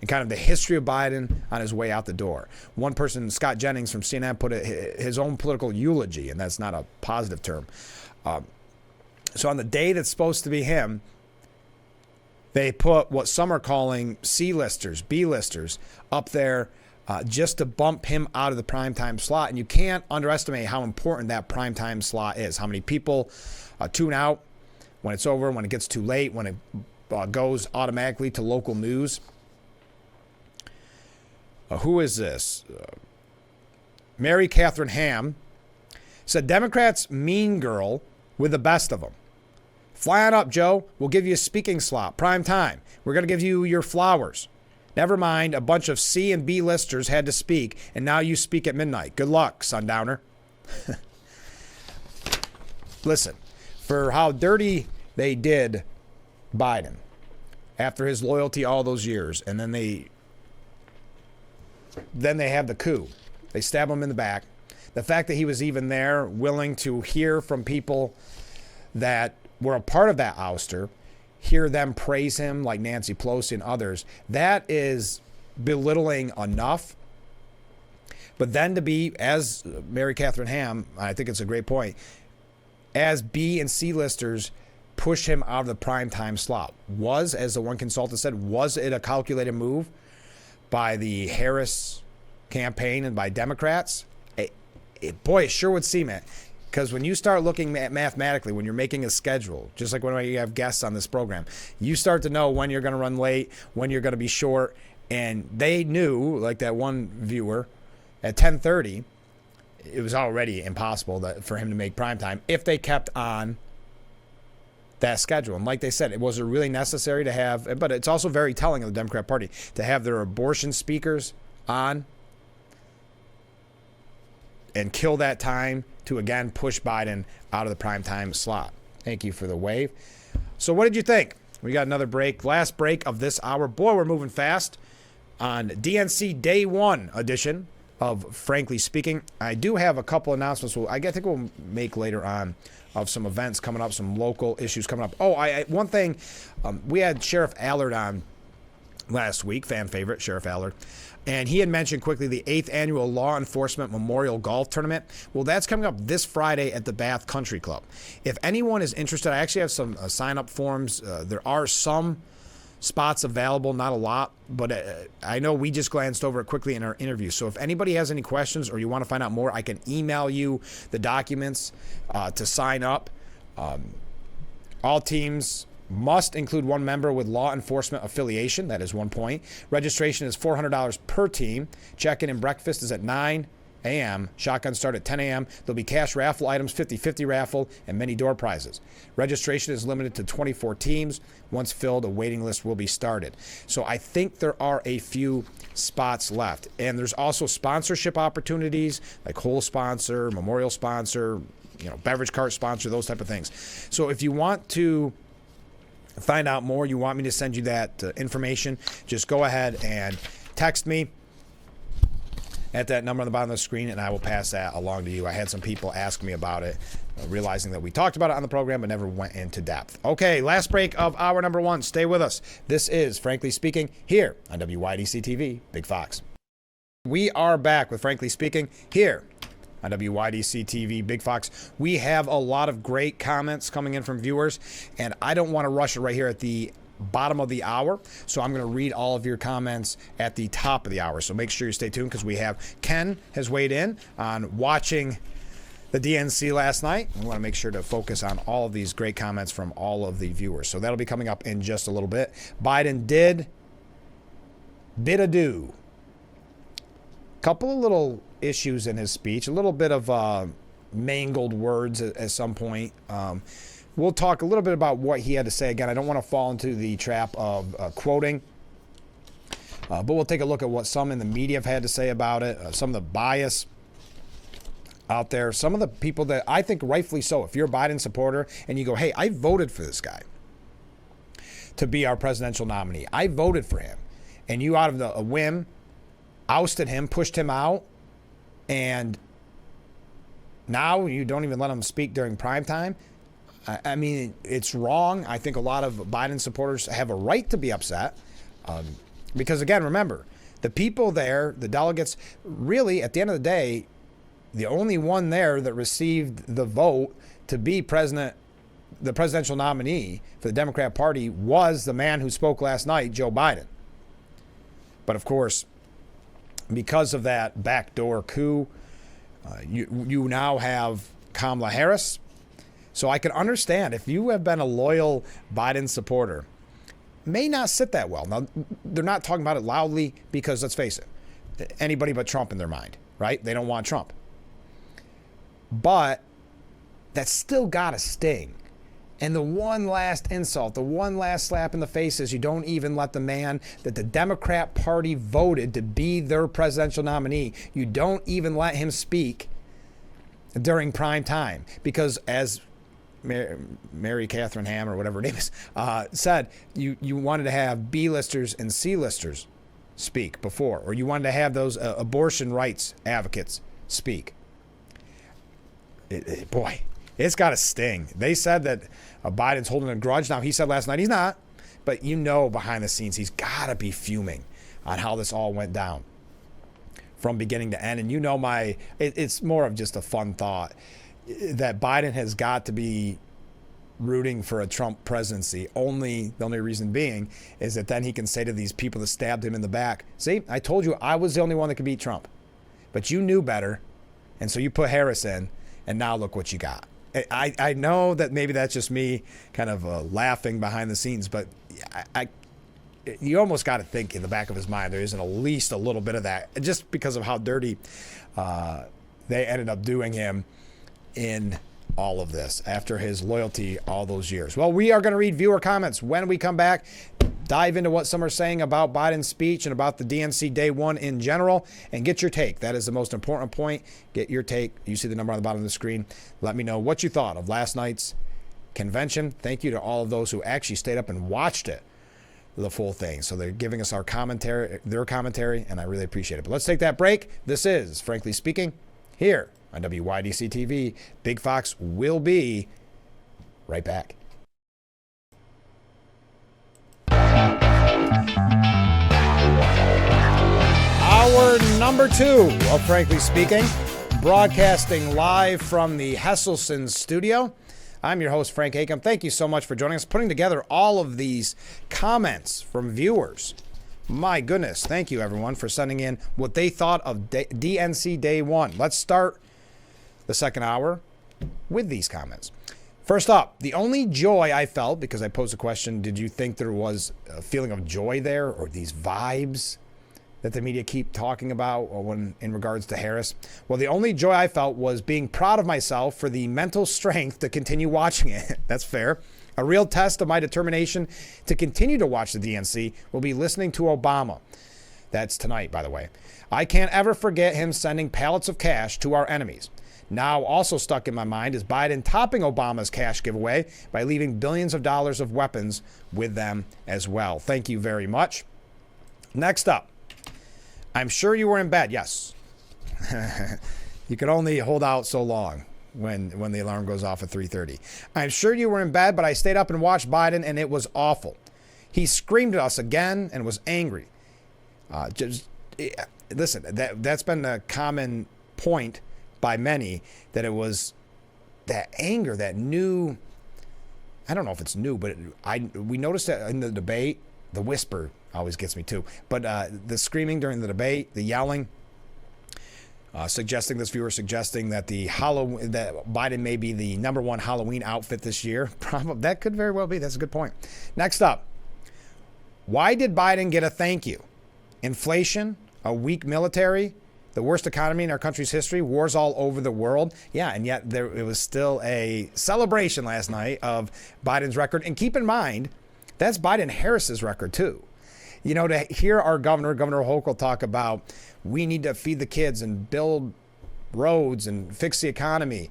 and kind of the history of Biden on his way out the door. One person, Scott Jennings from CNN, put his own political eulogy, and that's not a positive term. So on the day that's supposed to be him, they put what some are calling C-listers, B-listers up there just to bump him out of the primetime slot. And you can't underestimate how important that primetime slot is. How many people tune out when it's over, when it gets too late, when it goes automatically to local news. Who is this? Mary Catherine Ham said, Democrats mean girl with the best of them. Fly on up, Joe. We'll give you a speaking slot. Prime time. We're going to give you your flowers. Never mind, a bunch of C and B listers had to speak, and now you speak at midnight. Good luck, sundowner. Listen, for how dirty they did Biden after his loyalty all those years, and then they have the coup. They stab him in the back. The fact that he was even there, willing to hear from people that were a part of that ouster, hear them praise him like Nancy Pelosi and others, that is belittling enough. But then to be, as Mary Catherine Ham, I think it's a great point, as B and C listers push him out of the primetime slot. Was, as the one consultant said, was it a calculated move by the Harris campaign and by Democrats? Boy, it sure would seem it. Because when you start looking at mathematically, when you're making a schedule, just like when you have guests on this program, you start to know when you're going to run late, when you're going to be short. And they knew, like that one viewer, at 10:30, it was already impossible for him to make primetime if they kept on that schedule. And like they said, it was really necessary to have, but it's also very telling of the Democrat Party to have their abortion speakers on and kill that time to again push Biden out of the primetime slot. Thank you for the wave. So what did you think? We got another break, last break of this hour. Boy, we're moving fast on DNC Day 1 edition of Frankly Speaking. I do have a couple announcements I think we'll make later on of some events coming up, some local issues coming up. Oh, one thing, we had Sheriff Allard on last week, fan favorite, Sheriff Allard. And he had mentioned quickly the 8th Annual Law Enforcement Memorial Golf Tournament. Well, that's coming up this Friday at the Bath Country Club. If anyone is interested, I actually have some sign-up forms. There are some spots available, not a lot, but I know we just glanced over it quickly in our interview. So if anybody has any questions or you want to find out more, I can email you the documents to sign up. All teams must include one member with law enforcement affiliation. That is 1 point. Registration is $400 per team. Check-in and breakfast is at 9 a.m. Shotguns start at 10 a.m. There'll be cash raffle items, 50-50 raffle, and many door prizes. Registration is limited to 24 teams. Once filled, a waiting list will be started. So I think there are a few spots left. And there's also sponsorship opportunities like whole sponsor, memorial sponsor, beverage cart sponsor, those type of things. So if you want to find out more, you want me to send you that information, just go ahead and text me at that number on the bottom of the screen, and I will pass that along to you. I had some people ask me about it, realizing that we talked about it on the program but never went into depth. Okay, last break of hour number 1. Stay with us. This is Frankly Speaking here on WYDC TV, Big Fox. We are back with Frankly Speaking here on WYDC TV, Big Fox. We have a lot of great comments coming in from viewers, and I don't want to rush it right here at the bottom of the hour, so I'm going to read all of your comments at the top of the hour. So make sure you stay tuned because we have Ken has weighed in on watching the DNC last night. We want to make sure to focus on all of these great comments from all of the viewers. So that'll be coming up in just a little bit. Biden did bid adieu. Couple of little issues in his speech, a little bit of mangled words at some point. We'll talk a little bit about what he had to say. Again, I don't want to fall into the trap of quoting, but we'll take a look at what some in the media have had to say about it, some of the bias out there, some of the people that I think rightfully so, if you're a Biden supporter and you go, hey, I voted for this guy to be our presidential nominee. I voted for him. And you out of a whim ousted him, pushed him out, and now you don't even let him speak during primetime. I mean, it's wrong. I think a lot of Biden supporters have a right to be upset. Because, again, remember, the people there, the delegates, really, at the end of the day, the only one there that received the vote to be the presidential nominee for the Democrat Party was the man who spoke last night, Joe Biden. But, of course, because of that backdoor coup, you now have Kamala Harris. So I can understand if you have been a loyal Biden supporter, may not sit that well. Now, they're not talking about it loudly because, let's face it, anybody but Trump in their mind, right? They don't want Trump. But that's still got to sting. And the one last insult, the one last slap in the face is you don't even let the man that the Democrat Party voted to be their presidential nominee, you don't even let him speak during prime time. Because as Mary Catherine Ham, or whatever her name is, said, you wanted to have B-listers and C-listers speak before, or you wanted to have those abortion rights advocates speak. Boy, it's got to sting. They said that Biden's holding a grudge. Now, he said last night he's not, but behind the scenes, he's got to be fuming on how this all went down from beginning to end. And it's more of just a fun thought that Biden has got to be rooting for a Trump presidency. The only reason being is that then he can say to these people that stabbed him in the back, see, I told you I was the only one that could beat Trump, but you knew better. And so you put Harris in, and now look what you got. I know that maybe that's just me kind of laughing behind the scenes, but you almost got to think in the back of his mind there isn't at least a little bit of that, just because of how dirty they ended up doing him in all of this after his loyalty all those years. Well, we are going to read viewer comments when we come back, dive into what some are saying about Biden's speech and about the DNC day one in general, and get your take. That is the most important point. Get your take. You see the number on the bottom of the screen. Let me know what you thought of last night's convention. Thank you to all of those who actually stayed up and watched it, the full thing. So they're giving us their commentary, and I really appreciate it. But let's take that break. This is Frankly Speaking here on WYDC TV. Big Fox will be right back. Hour number 2 of Frankly Speaking, broadcasting live from the Hesselson studio. I'm your host, Frank Acom. Thank you so much for joining us, putting together all of these comments from viewers. My goodness, thank you, everyone, for sending in what they thought of DNC Day 1. Let's start the second hour with these comments. First up, the only joy I felt, because I posed a question, did you think there was a feeling of joy there, or these vibes that the media keep talking about, or when in regards to Harris? Well, the only joy I felt was being proud of myself for the mental strength to continue watching it. That's fair. A real test of my determination to continue to watch the DNC will be listening to Obama. That's tonight, by the way. I can't ever forget him sending pallets of cash to our enemies. Now also stuck in my mind is Biden topping Obama's cash giveaway by leaving billions of dollars of weapons with them as well. Thank you very much. Next up, I'm sure you were in bed. Yes. You can only hold out so long when the alarm goes off at 3:30. I'm sure you were in bed, but I stayed up and watched Biden, and it was awful. He screamed at us again and was angry. Listen, that's been a common point by many, that it was that anger, that new, I don't know if it's new, but we noticed that in the debate. The whisper always gets me too, but the screaming during the debate, the yelling, this viewer suggesting that that Biden may be the number one Halloween outfit this year. Probably, that could very well be. That's a good point. Next up, why did Biden get a thank you? Inflation, a weak military, the worst economy in our country's history, wars all over the world. Yeah, and yet it was still a celebration last night of Biden's record. And keep in mind, that's Biden-Harris's record too. To hear our Governor Hochul, talk about we need to feed the kids and build roads and fix the economy,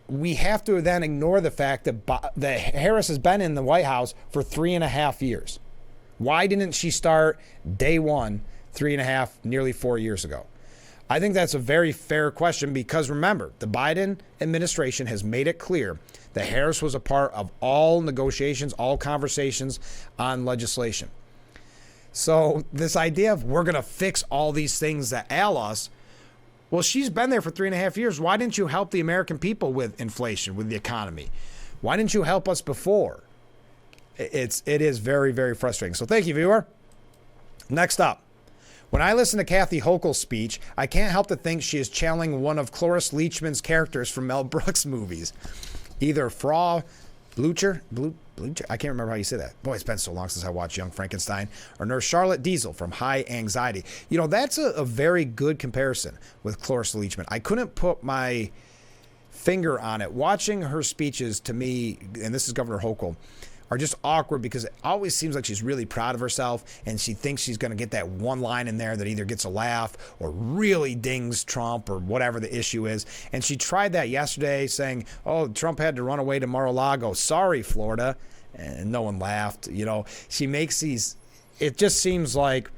we have to then ignore the fact that Harris has been in the White House for 3.5 years. Why didn't she start day one, 3.5, nearly 4 years ago? I think that's a very fair question because remember, the Biden administration has made it clear that Harris was a part of all negotiations, all conversations on legislation. So this idea of we're going to fix all these things that ail us, well, she's been there for 3.5 years. Why didn't you help the American people with inflation, with the economy? Why didn't you help us before? It is very, very frustrating. So thank you, viewer. Next up. When I listen to Kathy Hochul's speech, I can't help to think she is channeling one of Cloris Leachman's characters from Mel Brooks movies. Either Frau Blucher, I can't remember how you say that. Boy, it's been so long since I watched Young Frankenstein. Or Nurse Charlotte Diesel from High Anxiety. You know, that's a very good comparison with Cloris Leachman. I couldn't put my finger on it. Watching her speeches to me, and this is Governor Hochul, are just awkward because it always seems like she's really proud of herself and she thinks she's going to get that one line in there that either gets a laugh or really dings Trump or whatever the issue is. And she tried that yesterday saying, oh, Trump had to run away to Mar-a-Lago. Sorry, Florida. And no one laughed. You know, she makes these, it just seems like,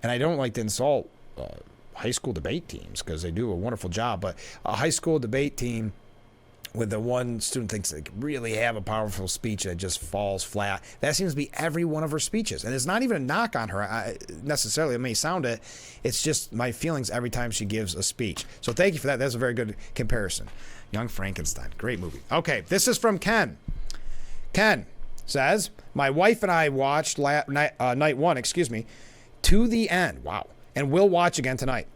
and I don't like to insult high school debate teams because they do a wonderful job, but a high school debate team with the one student thinks they really have a powerful speech that just falls flat. That seems to be every one of her speeches. And it's not even a knock on her necessarily. It may sound it. It's just my feelings every time she gives a speech. So thank you for that. That's a very good comparison. Young Frankenstein. Great movie. Okay, this is from Ken. Ken says, my wife and I watched night one, to the end. Wow. And we'll watch again tonight.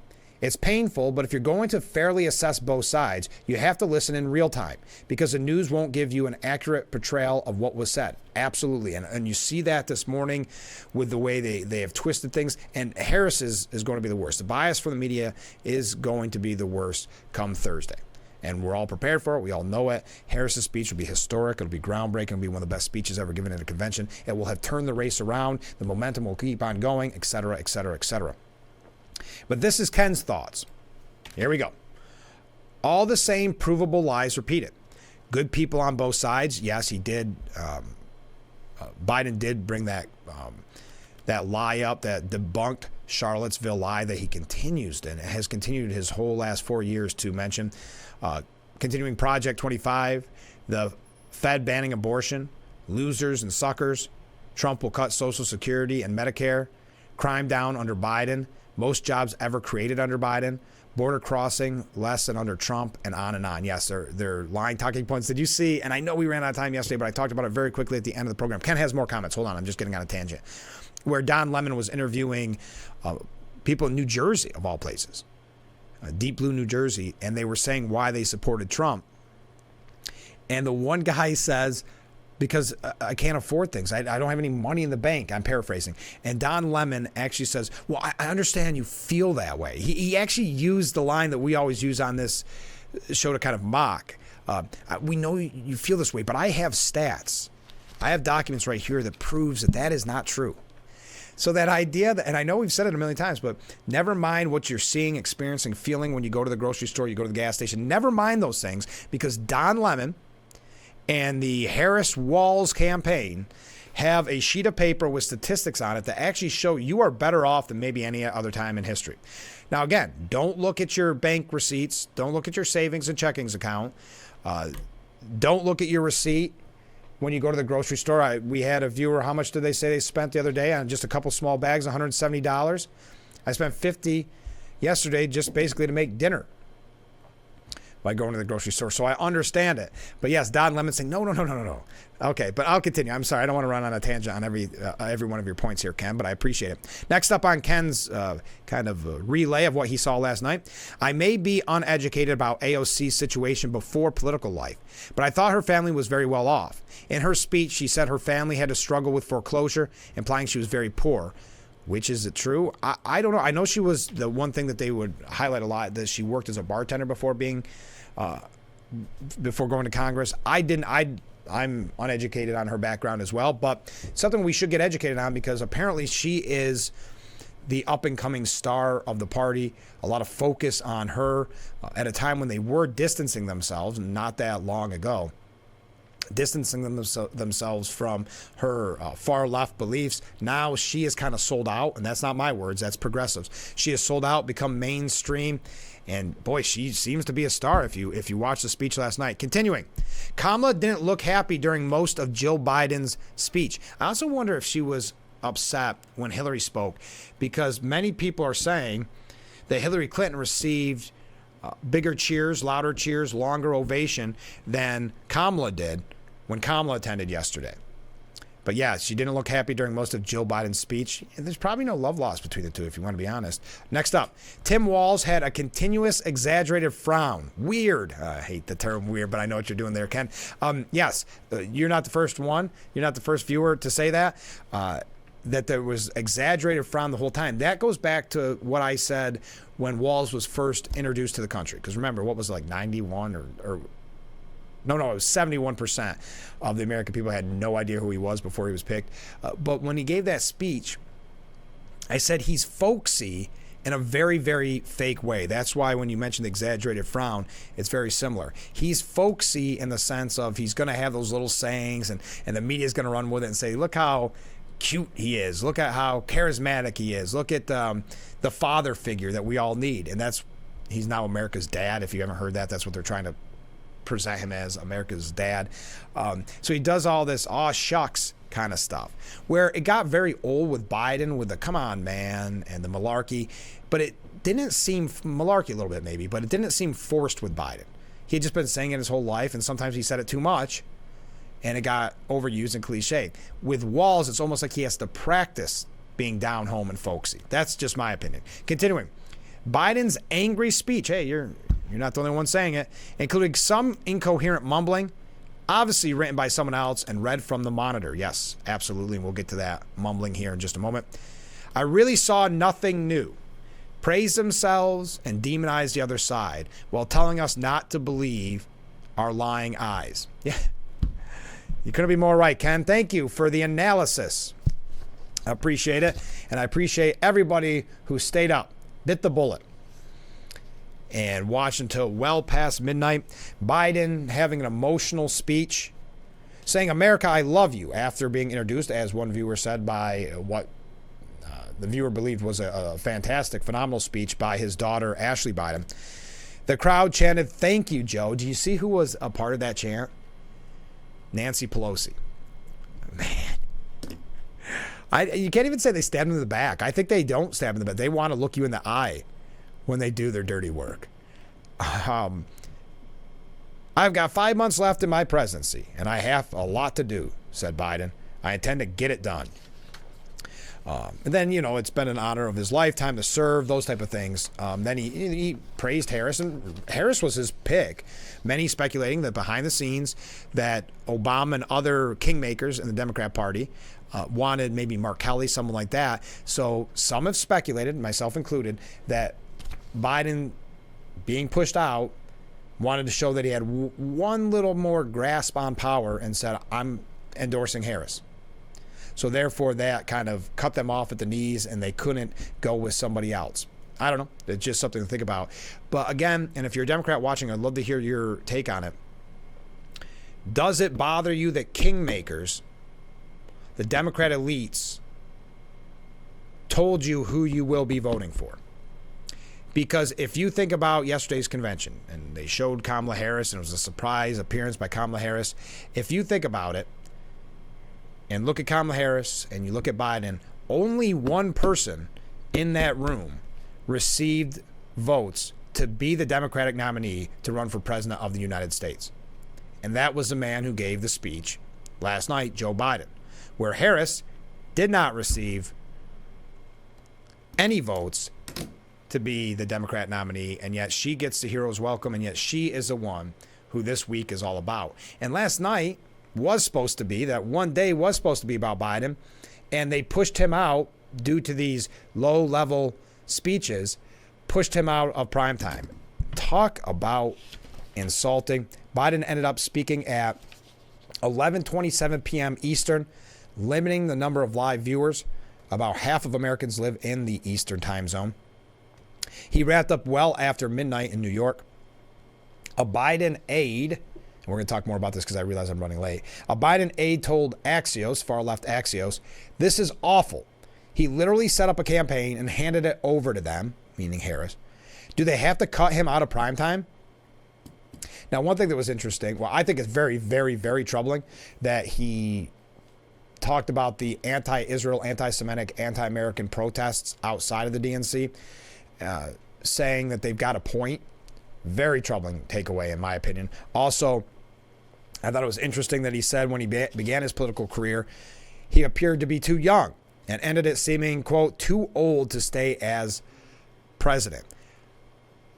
It's painful, but if you're going to fairly assess both sides, you have to listen in real time because the news won't give you an accurate portrayal of what was said. Absolutely. And you see that this morning with the way they have twisted things. And Harris is going to be the worst. The bias for the media is going to be the worst come Thursday. And we're all prepared for it. We all know it. Harris's speech will be historic. It'll be groundbreaking. It'll be one of the best speeches ever given at a convention. It will have turned the race around. The momentum will keep on going, et cetera, et cetera, et cetera. But this is Ken's thoughts. Here we go. All the same provable lies repeated. Good people on both sides. Yes, he did. Biden did bring that lie up, that debunked Charlottesville lie that he continues and has continued his whole last 4 years to mention. Continuing Project 25, the Fed banning abortion, losers and suckers. Trump will cut Social Security and Medicare. Crime down under Biden. Most jobs ever created under Biden, border crossing less than under Trump, and on and on. Yes, they're lying talking points. Did you see, and I know we ran out of time yesterday, but I talked about it very quickly at the end of the program. Ken has more comments. Hold on, I'm just getting on a tangent. Where Don Lemon was interviewing people in New Jersey, of all places, deep blue New Jersey, and they were saying why they supported Trump. And the one guy says, because I can't afford things. I don't have any money in the bank. I'm paraphrasing. And Don Lemon actually says, well, I understand you feel that way. He actually used the line that we always use on this show to kind of mock. We know you feel this way, but I have stats. I have documents right here that proves that is not true. So that idea, and I know we've said it a million times, but never mind what you're seeing, experiencing, feeling when you go to the grocery store, you go to the gas station. Never mind those things because Don Lemon and the Harris Walls campaign have a sheet of paper with statistics on it that actually show you are better off than maybe any other time in history. Now, again, don't look at your bank receipts. Don't look at your savings and checkings account. Don't look at your receipt when you go to the grocery store. We had a viewer, how much did they say they spent the other day on just a couple small bags, $170? I spent $50 yesterday just basically to make dinner by going to the grocery store. So I understand it. But yes, Don Lemon saying, no. Okay, but I'll continue. I'm sorry. I don't want to run on a tangent on every one of your points here, Ken, but I appreciate it. Next up on Ken's kind of relay of what he saw last night. I may be uneducated about AOC's situation before political life, but I thought her family was very well off. In her speech, she said her family had to struggle with foreclosure, implying she was very poor. Which is it true? I don't know. I know she was the one thing that they would highlight a lot, that she worked as a bartender before going to Congress. I'm uneducated on her background as well, but something we should get educated on because apparently she is the up-and-coming star of the party, a lot of focus on her at a time when they were distancing themselves, not that long ago, distancing themselves from her far-left beliefs. Now she is kind of sold out, and that's not my words, that's progressives. She is sold out, become mainstream, and boy, she seems to be a star if you watch the speech last night. Continuing, Kamala didn't look happy during most of Jill Biden's speech. I also wonder if she was upset when Hillary spoke, because many people are saying that Hillary Clinton received bigger cheers, louder cheers, longer ovation than Kamala did when Kamala attended yesterday. But yeah, she didn't look happy during most of Jill Biden's speech. And there's probably no love lost between the two, if you want to be honest. Next up, Tim Walz had a continuous exaggerated frown. Weird. I hate the term weird, but I know what you're doing there, Ken. Yes, you're not the first one. You're not the first viewer to say that. That there was exaggerated frown the whole time. That goes back to what I said when Walz was first introduced to the country. Because remember, what was it, like 91 or no, it was 71% of the American people had no idea who he was before he was picked. But when he gave that speech, I said he's folksy in a very, very fake way. That's why when you mentioned the exaggerated frown, it's very similar. He's folksy in the sense of he's going to have those little sayings, and the media's going to run with it and say, look how cute he is. Look at how charismatic he is. Look at the father figure that we all need. And he's now America's dad. If you haven't heard that, that's what they're trying to present him as, America's dad. So he does all this aw shucks kind of stuff, where it got very old with Biden, with the come on man and the malarkey, but it didn't seem malarkey a little bit maybe, but it didn't seem forced with Biden. He had just been saying it his whole life, and sometimes he said it too much and it got overused and cliche. With Walz, it's almost like he has to practice being down home and folksy. That's just my opinion. Continuing, Biden's angry speech. Hey, you're not the only one saying it, including some incoherent mumbling, obviously written by someone else and read from the monitor. Yes, absolutely. And we'll get to that mumbling here in just a moment. I really saw nothing new. Praise themselves and demonize the other side while telling us not to believe our lying eyes. Yeah, you couldn't be more right, Ken. Thank you for the analysis. I appreciate it. And I appreciate everybody who stayed up, bit the bullet, and watched until well past midnight. Biden having an emotional speech saying, America, I love you, after being introduced, as one viewer said, by what the viewer believed was a fantastic, phenomenal speech by his daughter, Ashley Biden. The crowd chanted, thank you, Joe. Do you see who was a part of that chant? Nancy Pelosi. Man. You can't even say they stabbed him in the back. I think they don't stab him in the back. They want to look you in the eye when they do their dirty work. I've got 5 months left in my presidency, and I have a lot to do, said Biden. I intend to get it done. And then, it's been an honor of his lifetime to serve, those type of things. Then he praised Harris, and Harris was his pick. Many speculating that behind the scenes that Obama and other kingmakers in the Democrat Party wanted maybe Mark Kelly, someone like that. So some have speculated, myself included, that Biden being pushed out wanted to show that he had one little more grasp on power and said, I'm endorsing Harris. So therefore that kind of cut them off at the knees and they couldn't go with somebody else. I don't know. It's just something to think about. But again, and if you're a Democrat watching, I'd love to hear your take on it. Does it bother you that kingmakers, the Democrat elites, told you who you will be voting for? Because if you think about yesterday's convention, and they showed Kamala Harris, and it was a surprise appearance by Kamala Harris. If you think about it, and look at Kamala Harris, and you look at Biden, only one person in that room received votes to be the Democratic nominee to run for president of the United States. And that was the man who gave the speech last night, Joe Biden, where Harris did not receive any votes to be the Democrat nominee, and yet she gets the hero's welcome, and yet she is the one who this week is all about. And last night was supposed to be, that one day was supposed to be about Biden, and they pushed him out due to these low-level speeches, pushed him out of primetime. Talk about insulting. Biden ended up speaking at 11:27 p.m. Eastern, limiting the number of live viewers. About half of Americans live in the Eastern time zone. He wrapped up well after midnight in New York. A Biden aide, and we're going to talk more about this because I realize I'm running late. A Biden aide told Axios, far left Axios, "This is awful. He literally set up a campaign and handed it over to them," meaning Harris. "Do they have to cut him out of primetime?" Now, one thing that was interesting, well, I think it's very, very, very troubling that he talked about the anti-Israel, anti-Semitic, anti-American protests outside of the DNC, saying that they've got a point. Very troubling takeaway, in my opinion. Also, I thought it was interesting that he said when he began his political career, he appeared to be too young and ended it seeming, quote, too old to stay as president.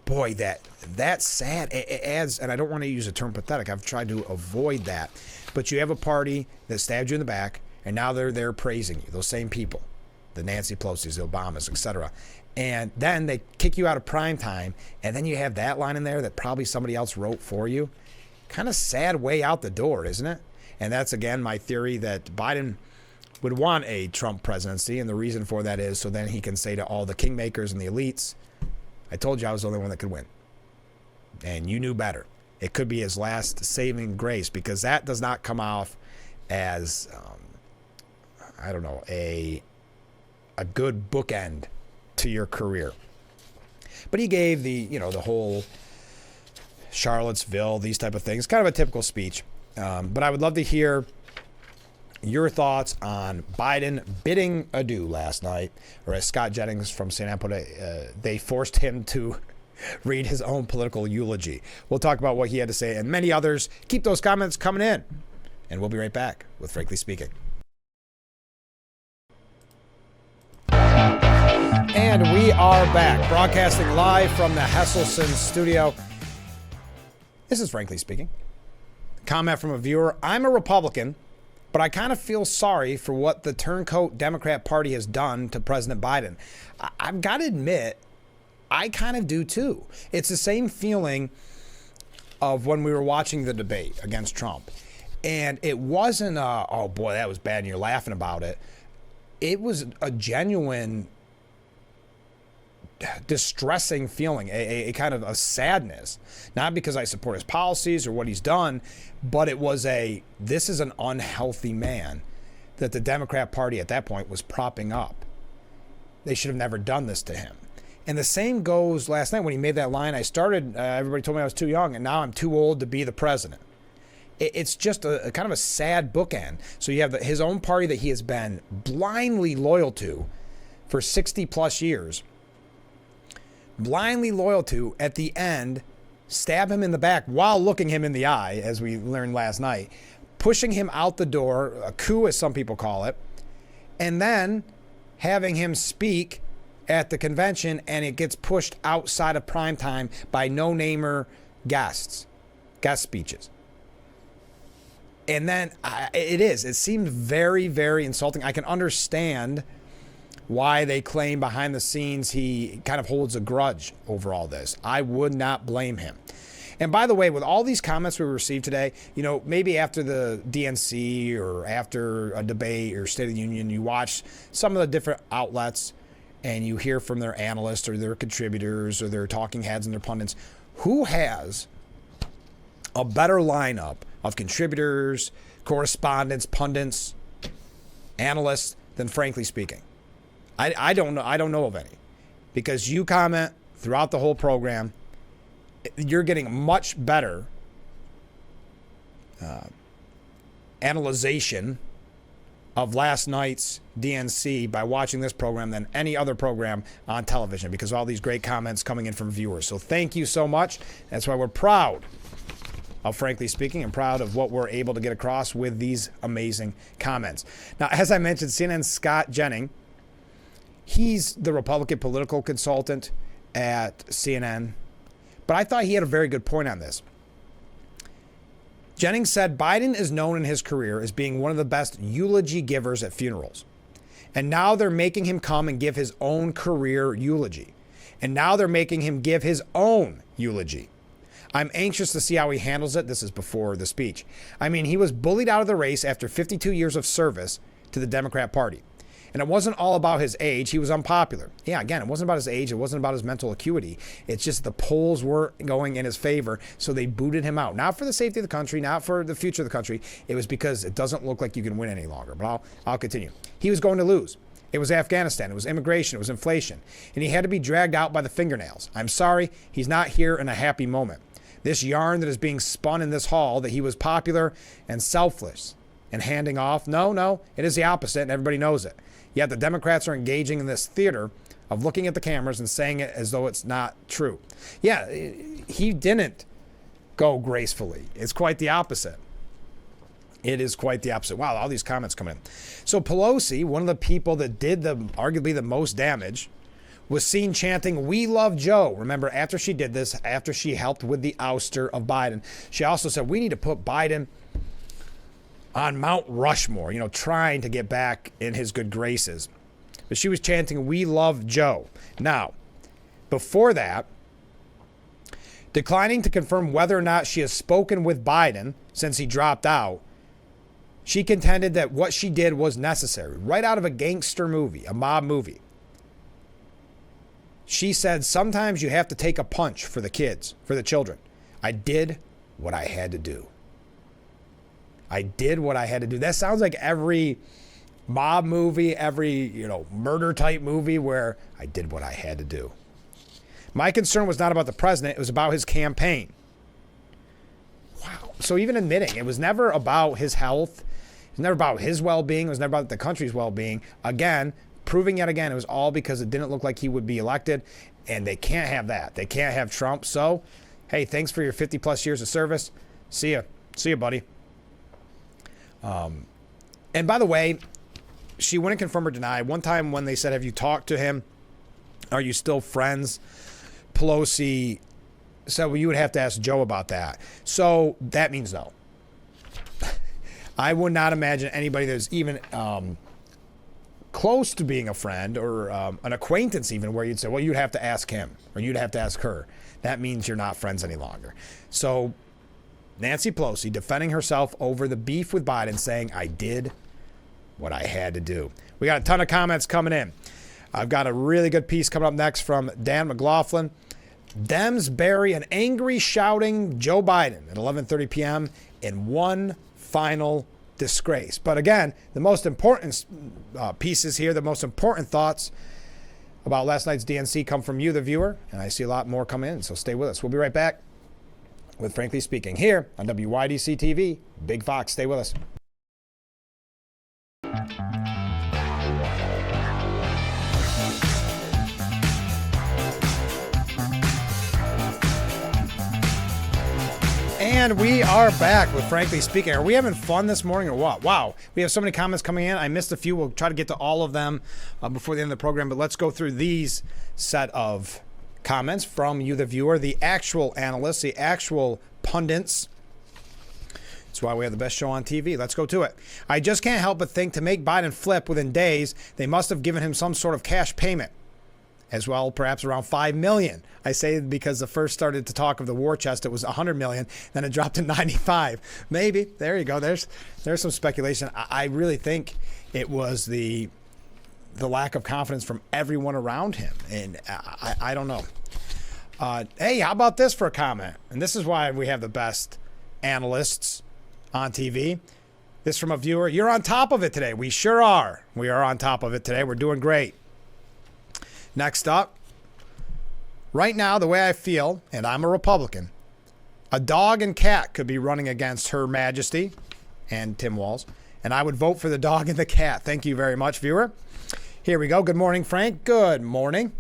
Boy, that's sad. It adds, and I don't want to use the term pathetic. I've tried to avoid that. But you have a party that stabbed you in the back, and now they're there praising you, those same people, the Nancy Pelosi's, the Obamas, etc. And then they kick you out of prime time, and then you have that line in there that probably somebody else wrote for you. Kind of sad way out the door, isn't it? And that's, again, my theory that Biden would want a Trump presidency, and the reason for that is so then he can say to all the kingmakers and the elites, "I told you I was the only one that could win. And you knew better." It could be his last saving grace, because that does not come off as, I don't know, a good bookend to your career. But he gave the whole Charlottesville, these type of things, kind of a typical speech. But I would love to hear your thoughts on Biden bidding adieu last night, or as Scott Jennings from CNN put it, they forced him to read his own political eulogy. We'll talk about what he had to say and many others. Keep those comments coming in, and we'll be right back with Frankly Speaking. And we are back, broadcasting live from the Hesselson studio. This is Frankly Speaking. Comment from a viewer: "I'm a Republican, but I kind of feel sorry for what the turncoat Democrat Party has done to President Biden." I've got to admit, I kind of do too. It's the same feeling of when we were watching the debate against Trump. And it wasn't, oh boy, that was bad and you're laughing about it. It was a genuine distressing feeling, a kind of a sadness, not because I support his policies or what he's done, but it was this is an unhealthy man that the Democrat Party at that point was propping up. They should have never done this to him. And the same goes last night when he made that line. I started, everybody told me I was too young, and now I'm too old to be the president. It's just a kind of a sad bookend. So you have his own party that he has been blindly loyal to for 60 plus years, blindly loyal to, at the end, stab him in the back while looking him in the eye, as we learned last night, pushing him out the door, a coup as some people call it, and then having him speak at the convention, and it gets pushed outside of primetime by no-namer guest speeches. And then it seemed very, very insulting. I can understand why they claim behind the scenes he kind of holds a grudge over all this. I would not blame him. And by the way, with all these comments we received today, maybe after the DNC or after a debate or State of the Union, you watch some of the different outlets and you hear from their analysts or their contributors or their talking heads and their pundits, who has a better lineup of contributors, correspondents, pundits, analysts than Frankly Speaking? I don't know. I don't know of any, because you comment throughout the whole program. You're getting much better analyzation of last night's DNC by watching this program than any other program on television, because of all these great comments coming in from viewers. So thank you so much. That's why we're proud of Frankly Speaking and proud of what we're able to get across with these amazing comments. Now, as I mentioned, CNN's Scott Jennings, he's the Republican political consultant at CNN, but I thought he had a very good point on this. Jennings said Biden is known in his career as being one of the best eulogy givers at funerals. And now they're making him come and give his own career eulogy. And now they're making him give his own eulogy. I'm anxious to see how he handles it. This is before the speech. I mean, he was bullied out of the race after 52 years of service to the Democrat Party. And it wasn't all about his age. He was unpopular. Yeah, again, it wasn't about his age. It wasn't about his mental acuity. It's just the polls were going in his favor, so they booted him out. Not for the safety of the country, not for the future of the country. It was because it doesn't look like you can win any longer. But I'll continue. He was going to lose. It was Afghanistan. It was immigration. It was inflation. And he had to be dragged out by the fingernails. I'm sorry, he's not here in a happy moment. This yarn that is being spun in this hall that he was popular and selfless and handing off, no, it is the opposite, and everybody knows it. Yet the Democrats are engaging in this theater of looking at the cameras and saying it as though it's not true. Yeah, he didn't go gracefully. It's quite the opposite. It is quite the opposite. Wow, all these comments coming in. So Pelosi, one of the people that did arguably the most damage, was seen chanting, "We love Joe." Remember, after she did this, after she helped with the ouster of Biden, she also said, we need to put Biden on Mount Rushmore, trying to get back in his good graces. But she was chanting, "We love Joe." Now, before that, declining to confirm whether or not she has spoken with Biden since he dropped out, she contended that what she did was necessary, right out of a gangster movie, a mob movie. She said, sometimes you have to take a punch for the kids, for the children. I did what I had to do. I did what I had to do. That sounds like every mob movie, every, murder type movie where I did what I had to do. My concern was not about the president. It was about his campaign. Wow. So even admitting it was never about his health. It was never about his well-being. It was never about the country's well-being. Again, proving yet again, it was all because it didn't look like he would be elected, and they can't have that. They can't have Trump. So, hey, thanks for your 50 plus years of service. See ya. See ya, buddy. And by the way, she wouldn't confirm or deny. One time when they said, have you talked to him? Are you still friends? Pelosi said, well, you would have to ask Joe about that. So that means no. I would not imagine anybody that's even close to being a friend or an acquaintance even where you'd say, well, you'd have to ask him or you'd have to ask her. That means you're not friends any longer. So Nancy Pelosi defending herself over the beef with Biden, saying, I did what I had to do. We got a ton of comments coming in. I've got a really good piece coming up next from Dan McLaughlin. Dems bury an angry shouting Joe Biden at 11:30 p.m. in one final disgrace. But again, the most important pieces here, the most important thoughts about last night's DNC come from you, the viewer, and I see a lot more come in, so stay with us. We'll be right back with Frankly Speaking here on WYDC TV. Big Fox, stay with us. And we are back with Frankly Speaking. Are we having fun this morning or what? Wow. We have so many comments coming in. I missed a few. We'll try to get to all of them before the end of the program. But let's go through these set of comments from you, the viewer, the actual analysts, the actual pundits. That's why we have the best show on TV. Let's go to it. I just can't help but think to make Biden flip within days, they must have given him some sort of cash payment. As well, perhaps around $5 million. I say because the first started to talk of the war chest, it was $100 million, then it dropped to 95. Maybe. There you go. There's some speculation. I really think it was the lack of confidence from everyone around him, and I don't know. Hey, how about this for a comment? And this is why we have the best analysts on TV. This from a viewer. You're on top of it today. We sure are. We are on top of it today. We're doing great. Next up, right now, the way I feel, and I'm a Republican, a dog and cat could be running against Her Majesty and Tim Walz, and I would vote for the dog and the cat. Thank you very much, viewer. Here we go. Good morning, Frank. Good morning.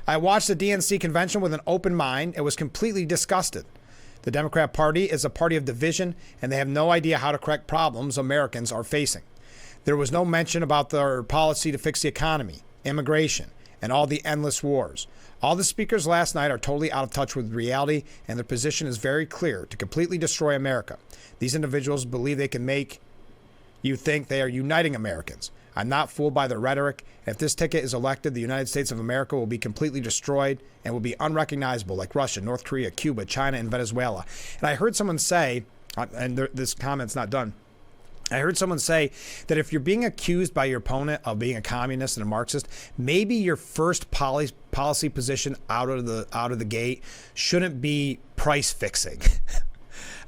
I watched the DNC convention with an open mind. It was completely disgusted. The Democrat Party is a party of division, and they have no idea how to correct problems Americans are facing. There was no mention about their policy to fix the economy, immigration, and all the endless wars. All the speakers last night are totally out of touch with reality, and their position is very clear: to completely destroy America. These individuals believe they can make you think they are uniting Americans. I'm not fooled by their rhetoric. If this ticket is elected, the United States of America will be completely destroyed and will be unrecognizable like Russia, North Korea, Cuba, China, and Venezuela. And I heard someone say, and this comment's not done, I heard someone say that if you're being accused by your opponent of being a communist and a Marxist, maybe your first policy position out of the gate shouldn't be price fixing.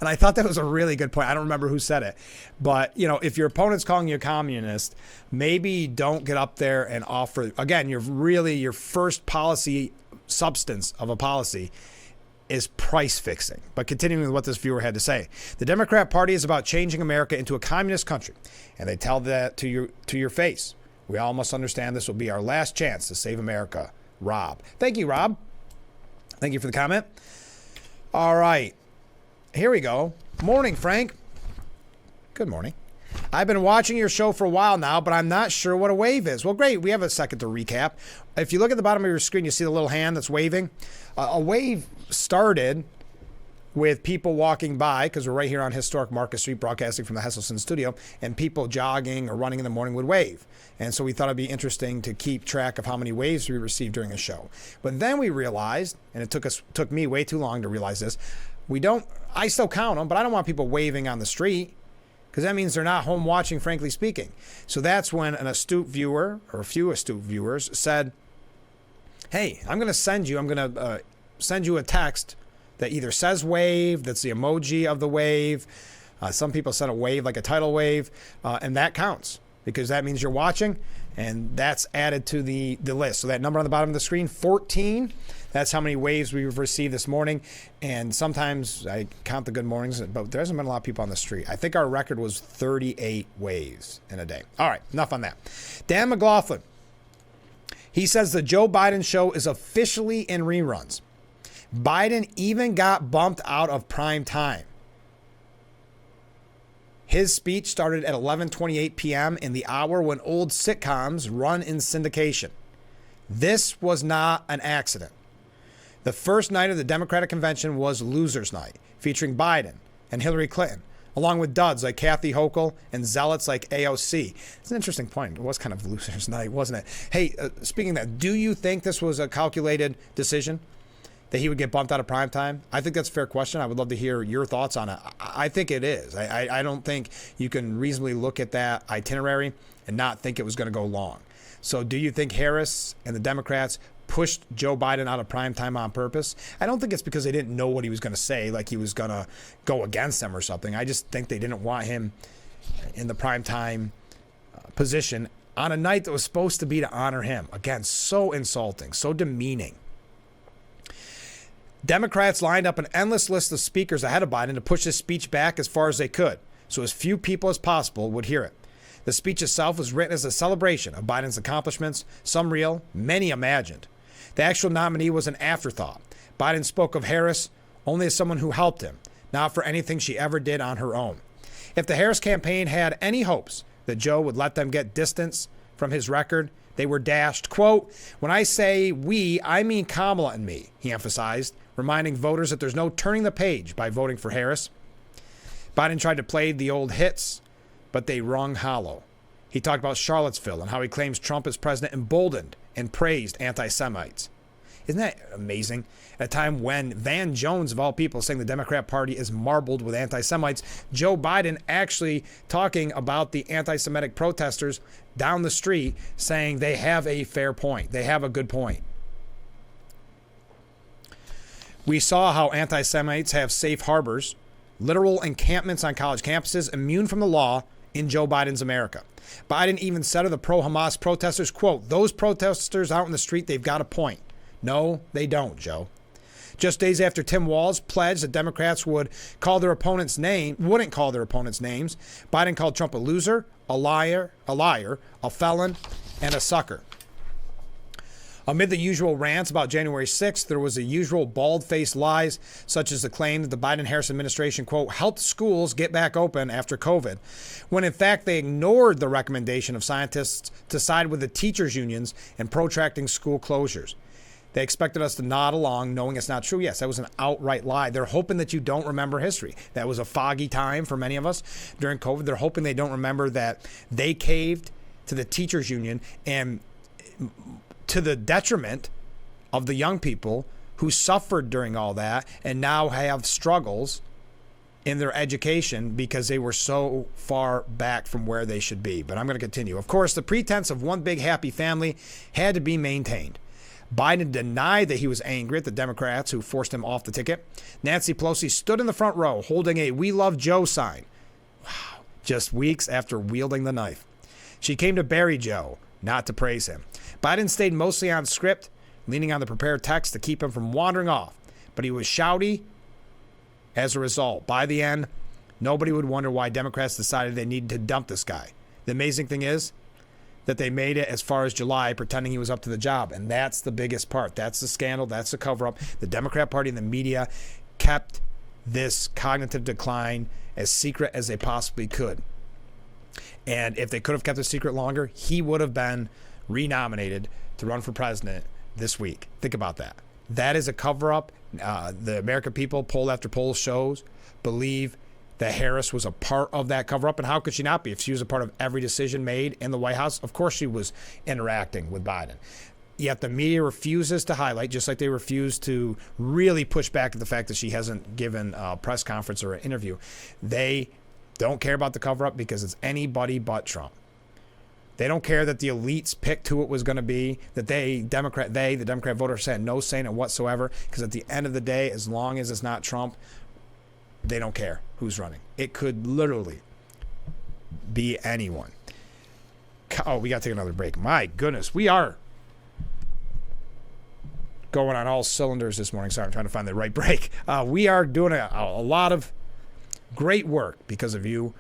And I thought that was a really good point. I don't remember who said it, but if your opponent's calling you a communist, maybe don't get up there and offer, again, your first policy substance of a policy is price fixing. But continuing with what this viewer had to say, the Democrat Party is about changing America into a communist country, and they tell that to your face. We all must understand this will be our last chance to save America. Rob. Thank you, Rob. Thank you for the comment. All right. Here we go. Morning, Frank. Good morning. I've been watching your show for a while now, but I'm not sure what a wave is. Well, great. We have a second to recap. If you look at the bottom of your screen, you see the little hand that's waving. A wave started with people walking by, because we're right here on historic Market Street, broadcasting from the Hesselson studio, and people jogging or running in the morning would wave. And so we thought it'd be interesting to keep track of how many waves we received during a show. But then we realized, and it took me way too long to realize this, I still count them, but I don't want people waving on the street, because that means they're not home watching, frankly speaking. So that's when an astute viewer, or a few astute viewers, said, hey, I'm going to send you a text that either says wave, that's the emoji of the wave. Some people sent a wave like a tidal wave, and that counts, because that means you're watching, and that's added to the list. So that number on the bottom of the screen, 14, that's how many waves we've received this morning. And sometimes I count the good mornings, but there hasn't been a lot of people on the street. I think our record was 38 waves in a day. All right, enough on that. Dan McLaughlin, he says the Joe Biden show is officially in reruns. Biden even got bumped out of prime time. His speech started at 11:28 p.m. in the hour when old sitcoms run in syndication. This was not an accident. The first night of the Democratic Convention was Losers Night, featuring Biden and Hillary Clinton, along with duds like Kathy Hochul and zealots like AOC. It's an interesting point. It was kind of Losers Night, wasn't it? Hey, speaking of that, do you think this was a calculated decision, that he would get bumped out of primetime? I think that's a fair question. I would love to hear your thoughts on it. I think it is. I don't think you can reasonably look at that itinerary and not think it was going to go long. So do you think Harris and the Democrats pushed Joe Biden out of primetime on purpose? I don't think it's because they didn't know what he was going to say, like he was going to go against them or something. I just think they didn't want him in the primetime position on a night that was supposed to be to honor him. Again, so insulting, so demeaning. Democrats lined up an endless list of speakers ahead of Biden to push his speech back as far as they could, so as few people as possible would hear it. The speech itself was written as a celebration of Biden's accomplishments, some real, many imagined. The actual nominee was an afterthought. Biden spoke of Harris only as someone who helped him, not for anything she ever did on her own. If the Harris campaign had any hopes that Joe would let them get distance from his record, they were dashed. Quote, "When I say we, I mean Kamala and me," he emphasized, reminding voters that there's no turning the page by voting for Harris. Biden tried to play the old hits, but they rung hollow. He talked about Charlottesville and how he claims Trump as president emboldened and praised anti-Semites. Isn't that amazing? At a time when Van Jones, of all people, saying the Democrat Party is marbled with anti-Semites, Joe Biden actually talking about the anti-Semitic protesters down the street, saying they have a fair point. They have a good point. We saw how anti-Semites have safe harbors, literal encampments on college campuses, immune from the law in Joe Biden's America. Biden even said of the pro-Hamas protesters, quote, "Those protesters out in the street, they've got a point." No, they don't, Joe. Just days after Tim Walz pledged that Democrats wouldn't call their opponents names, Biden called Trump a loser, a liar, a felon, and a sucker. Amid the usual rants about January 6th, there was the usual bald-faced lies, such as the claim that the Biden-Harris administration, quote, helped schools get back open after COVID, when in fact they ignored the recommendation of scientists to side with the teachers' unions in protracting school closures. They expected us to nod along, knowing it's not true. Yes, that was an outright lie. They're hoping that you don't remember history. That was a foggy time for many of us during COVID. They're hoping they don't remember that they caved to the teachers' union, and to the detriment of the young people who suffered during all that and now have struggles in their education because they were so far back from where they should be. But I'm going to continue. Of course, the pretense of one big happy family had to be maintained. Biden denied that he was angry at the Democrats who forced him off the ticket. Nancy Pelosi stood in the front row holding a "We Love Joe" sign. Wow. Just weeks after wielding the knife. She came to bury Joe, not to praise him. Biden stayed mostly on script, leaning on the prepared text to keep him from wandering off. But he was shouty as a result. By the end, nobody would wonder why Democrats decided they needed to dump this guy. The amazing thing is that they made it as far as July pretending he was up to the job. And that's the biggest part. That's the scandal. That's the cover-up. The Democrat Party and the media kept this cognitive decline as secret as they possibly could. And if they could have kept it secret longer, he would have been renominated to run for president this week. Think about that. That is a cover-up. The American people, poll after poll shows, believe that Harris was a part of that cover-up. And how could she not be? If she was a part of every decision made in the White House, of course she was interacting with Biden. Yet the media refuses to highlight, just like they refuse to really push back at the fact that she hasn't given a press conference or an interview. They don't care about the cover-up because it's anybody but Trump. They don't care that the elites picked who it was going to be, that the Democrat voters, had no say in it whatsoever, because at the end of the day, as long as it's not Trump, they don't care who's running. It could literally be anyone. Oh, we got to take another break. My goodness, we are going on all cylinders this morning. Sorry, I'm trying to find the right break. We are doing a lot of great work because of you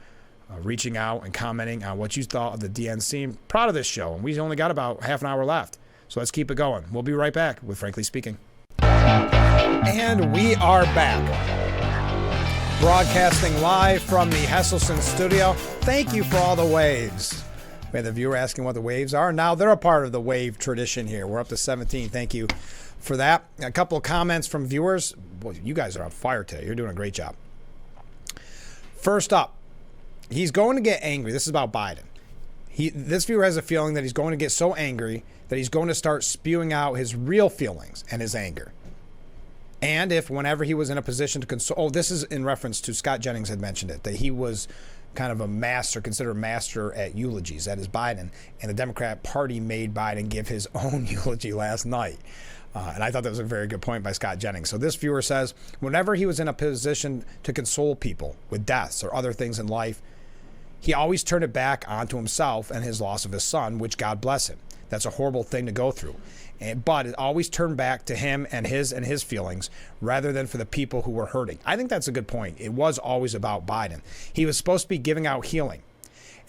reaching out and commenting on what you thought of the DNC. I'm proud of this show, and we only got about half an hour left. So let's keep it going. We'll be right back with Frankly Speaking. And we are back. Broadcasting live from the Hesselson studio. Thank you for all the waves. We had the viewer asking what the waves are. Now they're a part of the wave tradition here. We're up to 17. Thank you for that. A couple of comments from viewers. Boy, you guys are on fire today. You're doing a great job. First up, he's going to get angry. This is about Biden. This viewer has a feeling that he's going to get so angry that he's going to start spewing out his real feelings and his anger. And if whenever he was in a position to console, this is in reference to Scott Jennings had mentioned it, that he was kind of a master, considered a master at eulogies. That is Biden. And the Democrat Party made Biden give his own eulogy last night. And I thought that was a very good point by Scott Jennings. So this viewer says, whenever he was in a position to console people with deaths or other things in life, he always turned it back onto himself and his loss of his son, which God bless him. That's a horrible thing to go through. But it always turned back to him and his feelings rather than for the people who were hurting. I think that's a good point. It was always about Biden. He was supposed to be giving out healing.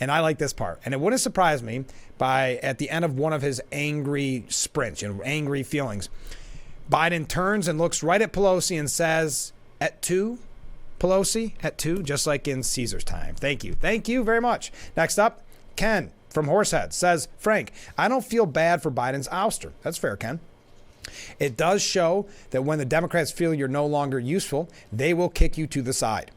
And I like this part. And it wouldn't surprise me at the end of one of his angry sprints, angry feelings, Biden turns and looks right at Pelosi and says, "Et tu, Pelosi, et tu," just like in Caesar's time. Thank you. Thank you very much. Next up, Ken from Horsehead says, "Frank, I don't feel bad for Biden's ouster." That's fair, Ken. "It does show that when the Democrats feel you're no longer useful, they will kick you to the side.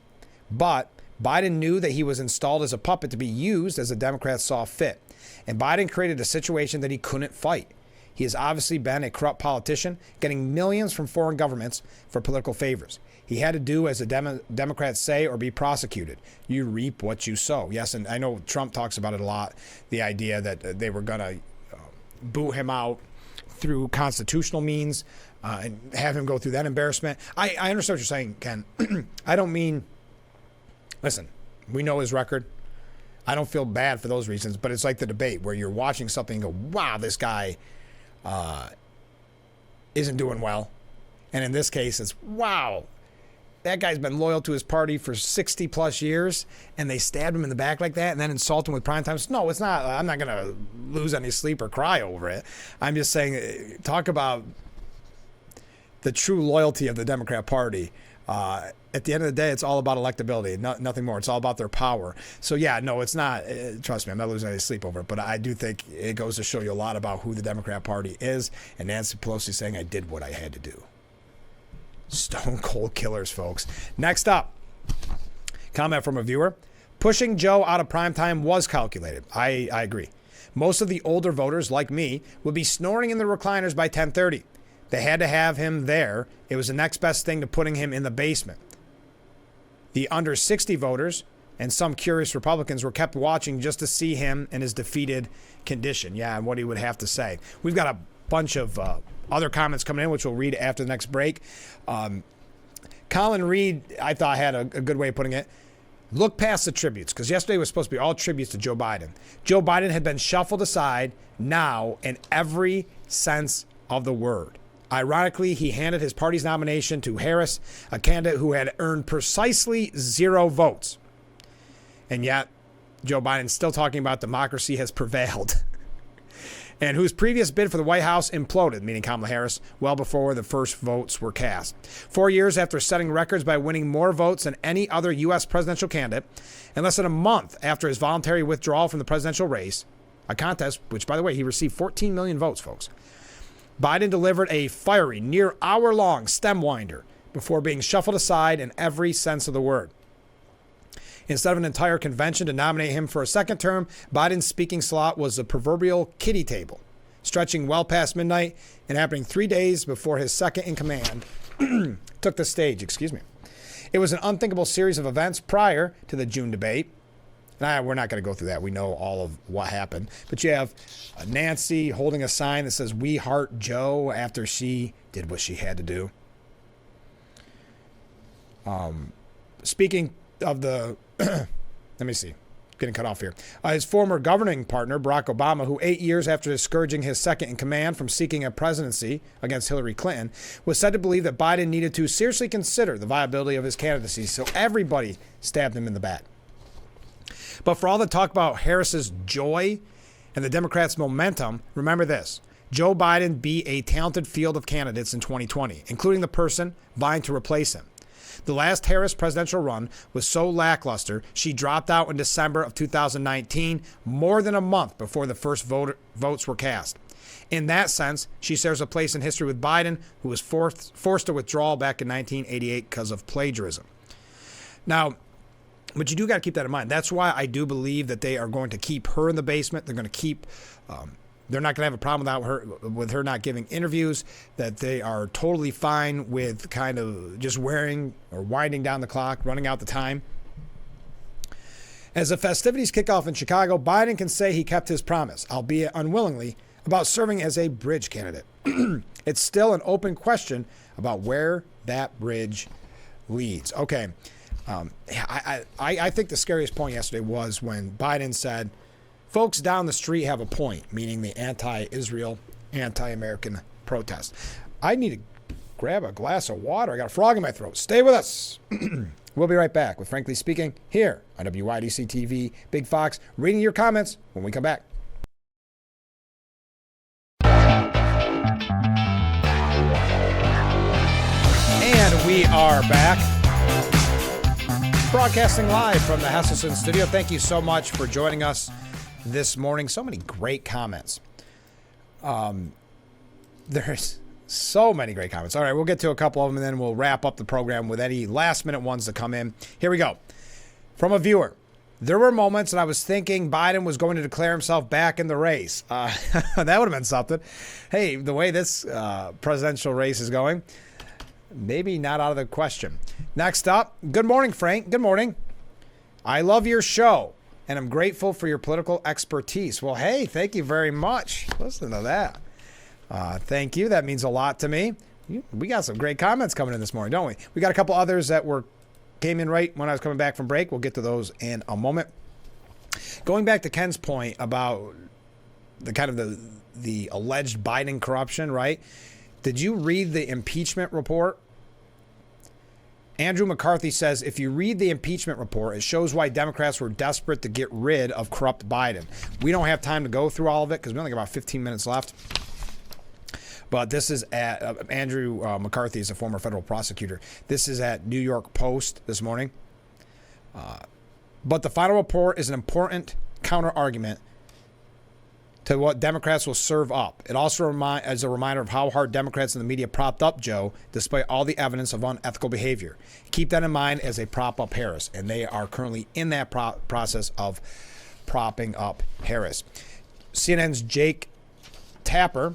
But Biden knew that he was installed as a puppet to be used as the Democrats saw fit. And Biden created a situation that he couldn't fight. He has obviously been a corrupt politician, getting millions from foreign governments for political favors. He had to do as the Democrats say or be prosecuted. You reap what you sow." Yes, and I know Trump talks about it a lot, the idea that they were going to boot him out through constitutional means and have him go through that embarrassment. I understand what you're saying, Ken. I don't mean, listen, we know his record. I don't feel bad for those reasons, but it's like the debate where you're watching something and go, wow, this guy isn't doing well. And in this case, it's, wow, that guy's been loyal to his party for 60 plus years, and they stabbed him in the back like that and then insult him with Primetime. No, it's not. I'm not going to lose any sleep or cry over it. I'm just saying, talk about the true loyalty of the Democrat Party. At the end of the day, it's all about electability, nothing more. It's all about their power. So, yeah, no, it's not. Trust me, I'm not losing any sleep over it. But I do think it goes to show you a lot about who the Democrat Party is. And Nancy Pelosi saying, "I did what I had to do." Stone cold killers, folks. Next up, comment from a viewer. "Pushing Joe out of primetime was calculated." I agree. Most of the older voters, like me, would be snoring in the recliners by 10:30. They had to have him there. It was the next best thing to putting him in the basement. The under 60 voters and some curious Republicans were kept watching just to see him in his defeated condition. Yeah, and what he would have to say. We've got a bunch of other comments coming in, which we'll read after the next break. Colin Reed, I thought, had a good way of putting it. Look past the tributes, because yesterday was supposed to be all tributes to Joe Biden. Joe Biden had been shuffled aside now in every sense of the word. Ironically, he handed his party's nomination to Harris, a candidate who had earned precisely 0 votes. And yet, Joe Biden's still talking about democracy has prevailed. And whose previous bid for the White House imploded, meaning Kamala Harris, well before the first votes were cast. 4 years after setting records by winning more votes than any other U.S. presidential candidate, and less than a month after his voluntary withdrawal from the presidential race, a contest which, by the way, he received 14 million votes, folks, Biden delivered a fiery, near hour-long stem winder before being shuffled aside in every sense of the word. Instead of an entire convention to nominate him for a second term, Biden's speaking slot was the proverbial kiddie table, stretching well past midnight and happening 3 days before his second in command took the stage. It was an unthinkable series of events prior to the June debate. And we're not going to go through that. We know all of what happened. But you have Nancy holding a sign that says, "We heart Joe," after she did what she had to do. Speaking of the, let me see, getting cut off here. His former governing partner, Barack Obama, who 8 years after discouraging his second in command from seeking a presidency against Hillary Clinton, was said to believe that Biden needed to seriously consider the viability of his candidacy. So everybody stabbed him in the back. But for all the talk about Harris's joy and the Democrats' momentum, remember this. Joe Biden beat a talented field of candidates in 2020, including the person vying to replace him. The last Harris presidential run was so lackluster, she dropped out in December of 2019, more than a month before the first votes were cast. In that sense, she shares a place in history with Biden, who was forced to withdraw back in 1988 because of plagiarism. Now, but you do got to keep that in mind. That's why I do believe that they are going to keep her in the basement. They're going to keep... they're not going to have a problem with her not giving interviews, that they are totally fine with kind of just wearing or winding down the clock, running out the time. As the festivities kick off in Chicago, Biden can say he kept his promise, albeit unwillingly, about serving as a bridge candidate. It's still an open question about where that bridge leads. Okay. I think the scariest point yesterday was when Biden said, folks down the street have a point, meaning the anti-Israel, anti-American protest. I need to grab a glass of water. I got a frog in my throat. Stay with us. We'll be right back with Frankly Speaking here on WYDC TV. Big Fox reading your comments when we come back. And we are back. Broadcasting live from the Hesselson studio. Thank you so much for joining us this morning. So many great comments. There's so many great comments. All right, we'll get to a couple of them, and then we'll wrap up the program with any last-minute ones that come in. Here we go. From a viewer. There were moments that I was thinking Biden was going to declare himself back in the race. That would have been something. Hey, the way this presidential race is going, maybe not out of the question. Next up, good morning, Frank. Good morning. I love your show, and I'm grateful for your political expertise. Well, hey, thank you very much. Listen to that. Thank you. That means a lot to me. We got some great comments coming in this morning, don't we? We got a couple others that came in right when I was coming back from break. We'll get to those in a moment. Going back to Ken's point about the kind of the alleged Biden corruption, right? Did you read the impeachment report? Andrew McCarthy says, if you read the impeachment report, it shows why Democrats were desperate to get rid of corrupt Biden. We don't have time to go through all of it because we only got about 15 minutes left. But this is at Andrew McCarthy is a former federal prosecutor. This is at New York Post this morning. But the final report is an important counter-argument to what Democrats will serve up. It also is a reminder of how hard Democrats and the media propped up Joe, despite all the evidence of unethical behavior. Keep that in mind as they prop up Harris, and they are currently in that process of propping up Harris. CNN's Jake Tapper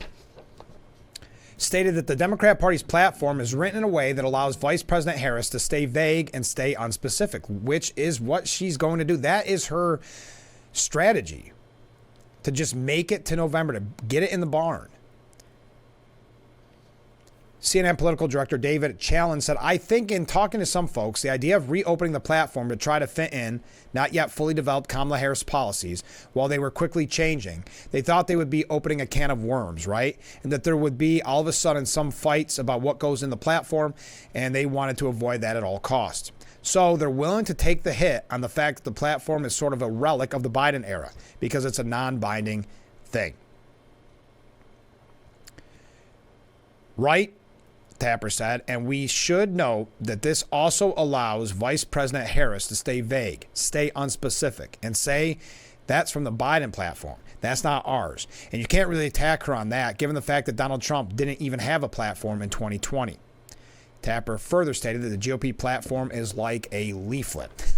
stated that the Democrat Party's platform is written in a way that allows Vice President Harris to stay vague and stay unspecific, which is what she's going to do. That is her strategy, to just make it to November, to get it in the barn. CNN political director David Challen said, I think in talking to some folks, the idea of reopening the platform to try to fit in not yet fully developed Kamala Harris policies while they were quickly changing, they thought they would be opening a can of worms, right? And that there would be all of a sudden some fights about what goes in the platform, and they wanted to avoid that at all costs. So they're willing to take the hit on the fact that the platform is sort of a relic of the Biden era because it's a non-binding thing. Right? Tapper said, and we should note that this also allows Vice President Harris to stay vague, stay unspecific, and say that's from the Biden platform. That's not ours. And you can't really attack her on that, given the fact that Donald Trump didn't even have a platform in 2020. Tapper further stated that the GOP platform is like a leaflet.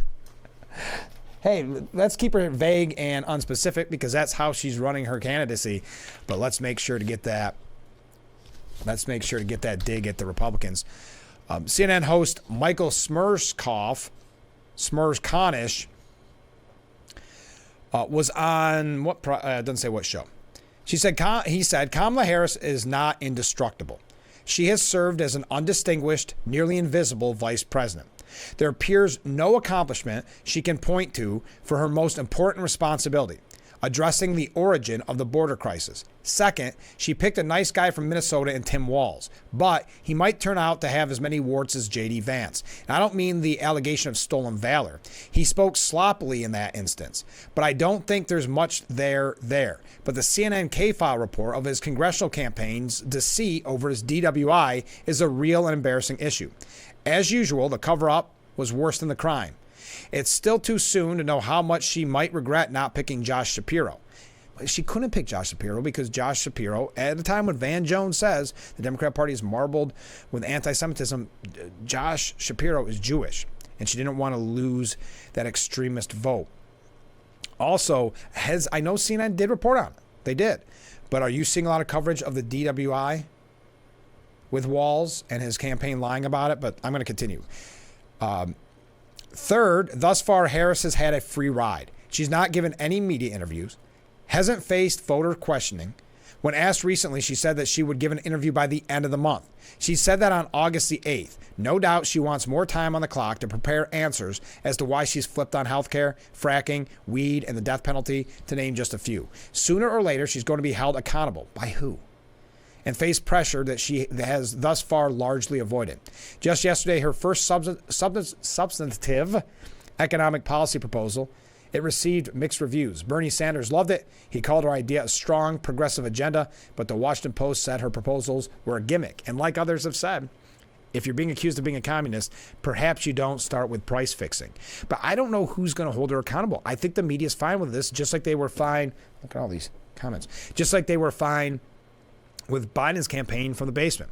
Hey, let's keep her vague and unspecific because that's how she's running her candidacy. But let's make sure to get that. Let's make sure to get that dig at the Republicans. CNN host Michael Smerskonish was on what? Doesn't say what show. He said Kamala Harris is not indestructible. She has served as an undistinguished, nearly invisible vice president. There appears no accomplishment she can point to for her most important responsibility, addressing the origin of the border crisis. Second, she picked a nice guy from Minnesota in Tim Walz, but he might turn out to have as many warts as J.D. Vance. And I don't mean the allegation of stolen valor. He spoke sloppily in that instance, but I don't think there's much there. But the CNN K-File report of his congressional campaign's deceit over his DWI is a real and embarrassing issue. As usual, the cover-up was worse than the crime. It's still too soon to know how much she might regret not picking Josh Shapiro. She couldn't pick Josh Shapiro because Josh Shapiro, at a time when Van Jones says the Democrat Party is marbled with anti-Semitism, Josh Shapiro is Jewish, and she didn't want to lose that extremist vote. Also, I know CNN did report on it. They did. But are you seeing a lot of coverage of the DWI with Walz and his campaign lying about it? But I'm going to continue. Third, thus far, Harris has had a free ride. She's not given any media interviews, hasn't faced voter questioning. When asked recently, she said that she would give an interview by the end of the month. She said that on August the 8th. No doubt she wants more time on the clock to prepare answers as to why she's flipped on healthcare, fracking, weed, and the death penalty, to name just a few. Sooner or later, she's going to be held accountable. By who? And face pressure that she has thus far largely avoided. Just yesterday, her first substantive economic policy proposal, it received mixed reviews. Bernie Sanders loved it. He called her idea a strong, progressive agenda, but the Washington Post said her proposals were a gimmick. And like others have said, if you're being accused of being a communist, perhaps you don't start with price fixing. But I don't know who's going to hold her accountable. I think the media's fine with this, just like they were fine. Look at all these comments. Just like they were fine with Biden's campaign from the basement.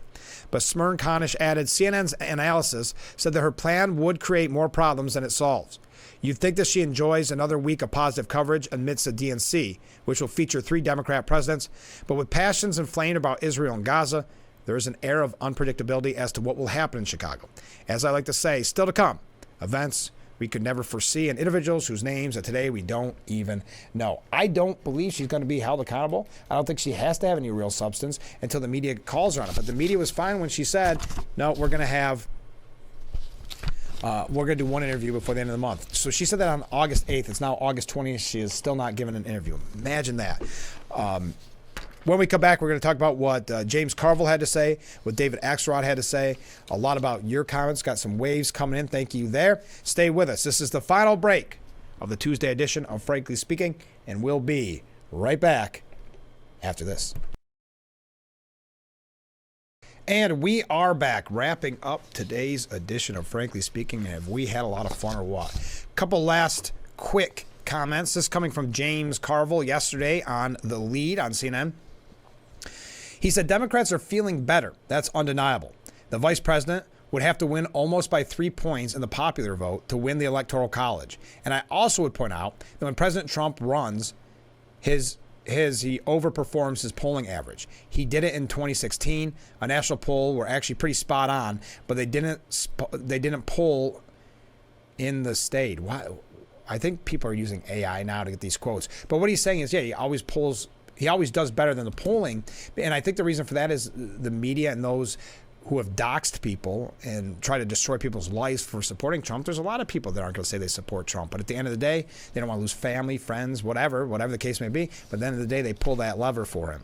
But Smerskonish added, CNN's analysis said that her plan would create more problems than it solves. You'd think that she enjoys another week of positive coverage amidst the DNC, which will feature 3 Democrat presidents, but with passions inflamed about Israel and Gaza, there is an air of unpredictability as to what will happen in Chicago. As I like to say, still to come, events we could never foresee, and individuals whose names today we don't even know. I don't believe she's going to be held accountable. I don't think she has to have any real substance until the media calls her on it. But the media was fine when she said, no, we're going to do one interview before the end of the month. So she said that on August 8th. It's now August 20th. She is still not given an interview. Imagine that. When we come back, we're going to talk about what James Carville had to say, what David Axelrod had to say, a lot about your comments. Got some waves coming in. Thank you there. Stay with us. This is the final break of the Tuesday edition of Frankly Speaking, and we'll be right back after this. And we are back, wrapping up today's edition of Frankly Speaking. Have we had a lot of fun or what? Couple last quick comments. This coming from James Carville yesterday on The Lead on CNN. He said, Democrats are feeling better. That's undeniable. The vice president would have to win almost by 3 points in the popular vote to win the Electoral College. And I also would point out that when President Trump runs, his he overperforms his polling average. He did it in 2016. A national poll were actually pretty spot on, but they didn't poll in the state. Why? I think people are using AI now to get these quotes. But what he's saying is, yeah, he always does better than the polling. And I think the reason for that is the media and those who have doxed people and try to destroy people's lives for supporting Trump. There's a lot of people that aren't going to say they support Trump. But at the end of the day, they don't want to lose family, friends, whatever the case may be. But at the end of the day, they pull that lever for him.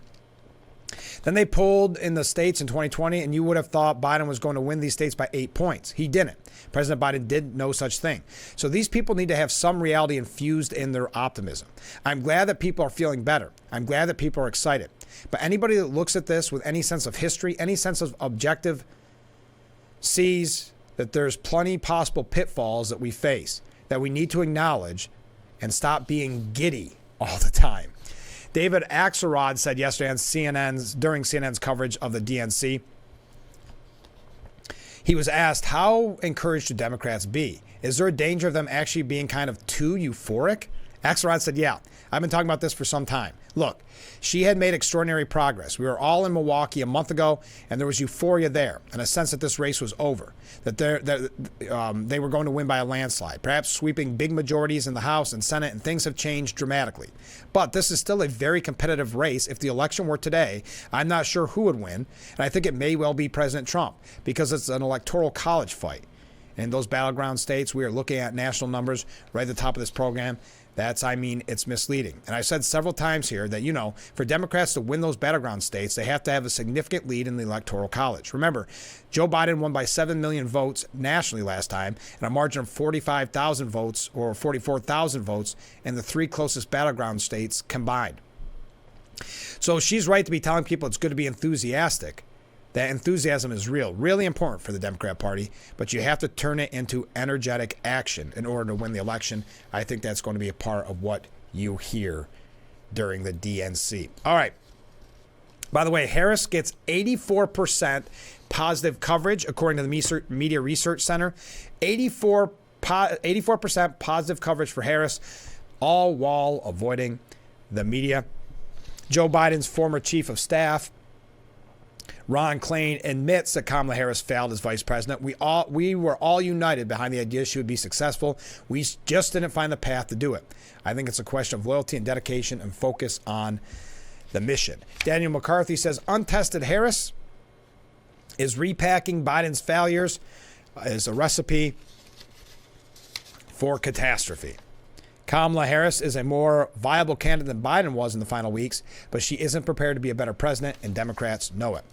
Then they polled in the states in 2020, and you would have thought Biden was going to win these states by 8 points. He didn't. President Biden did no such thing. So these people need to have some reality infused in their optimism. I'm glad that people are feeling better. I'm glad that people are excited. But anybody that looks at this with any sense of history, any sense of objective, sees that there's plenty possible pitfalls that we face, that we need to acknowledge and stop being giddy all the time. David Axelrod said yesterday on during CNN's coverage of the DNC, he was asked, how encouraged should Democrats be? Is there a danger of them actually being kind of too euphoric? Axelrod said, yeah, I've been talking about this for some time. Look, she had made extraordinary progress. We were all in Milwaukee a month ago, and there was euphoria there, and a sense that this race was over, that they were going to win by a landslide, perhaps sweeping big majorities in the House and Senate, and things have changed dramatically. But this is still a very competitive race. If the election were today, I'm not sure who would win, and I think it may well be President Trump, because it's an electoral college fight. In those battleground states, we are looking at national numbers right at the top of this program. It's misleading. And I've said several times here that, for Democrats to win those battleground states, they have to have a significant lead in the Electoral College. Remember, Joe Biden won by 7 million votes nationally last time, and a margin of 45,000 votes or 44,000 votes in the three closest battleground states combined. So she's right to be telling people it's good to be enthusiastic. That enthusiasm is real, really important for the Democrat Party, but you have to turn it into energetic action in order to win the election. I think that's going to be a part of what you hear during the DNC. All right. By the way, Harris gets 84% positive coverage, according to the Media Research Center. 84% positive coverage for Harris, all while avoiding the media. Joe Biden's former chief of staff, Ron Klain, admits that Kamala Harris failed as vice president. We were all united behind the idea she would be successful. We just didn't find the path to do it. I think it's a question of loyalty and dedication and focus on the mission. Daniel McCarthy says untested Harris is repacking Biden's failures as a recipe for catastrophe. Kamala Harris is a more viable candidate than Biden was in the final weeks, but she isn't prepared to be a better president, and Democrats know it.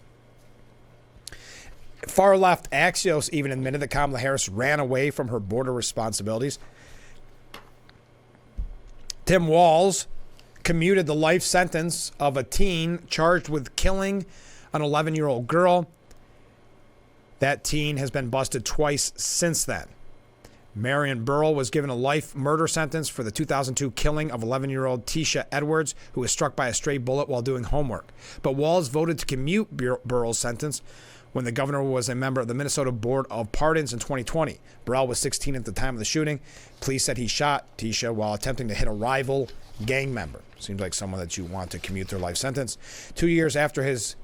Far left Axios even admitted that Kamala Harris ran away from her border responsibilities. Tim Walz commuted the life sentence of a teen charged with killing an 11-year-old girl. That teen has been busted twice since then. Marion Burrell was given a life murder sentence for the 2002 killing of 11-year-old Tisha Edwards, who was struck by a stray bullet while doing homework. But Walz voted to commute Burrell's sentence when the governor was a member of the Minnesota Board of Pardons in 2020. Burrell was 16 at the time of the shooting. Police said he shot Tisha while attempting to hit a rival gang member. Seems like someone that you want to commute their life sentence. 2 years after this,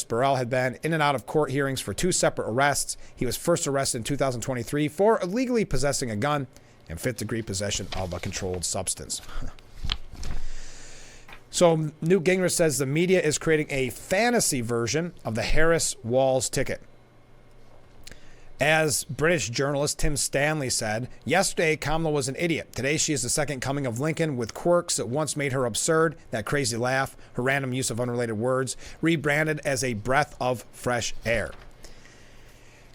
Burrell had been in and out of court hearings for two separate arrests. He was first arrested in 2023 for illegally possessing a gun and fifth-degree possession of a controlled substance. So Newt Gingrich says the media is creating a fantasy version of the Harris-Walz ticket. As British journalist Tim Stanley said, yesterday Kamala was an idiot. Today she is the second coming of Lincoln with quirks that once made her absurd, that crazy laugh, her random use of unrelated words, rebranded as a breath of fresh air.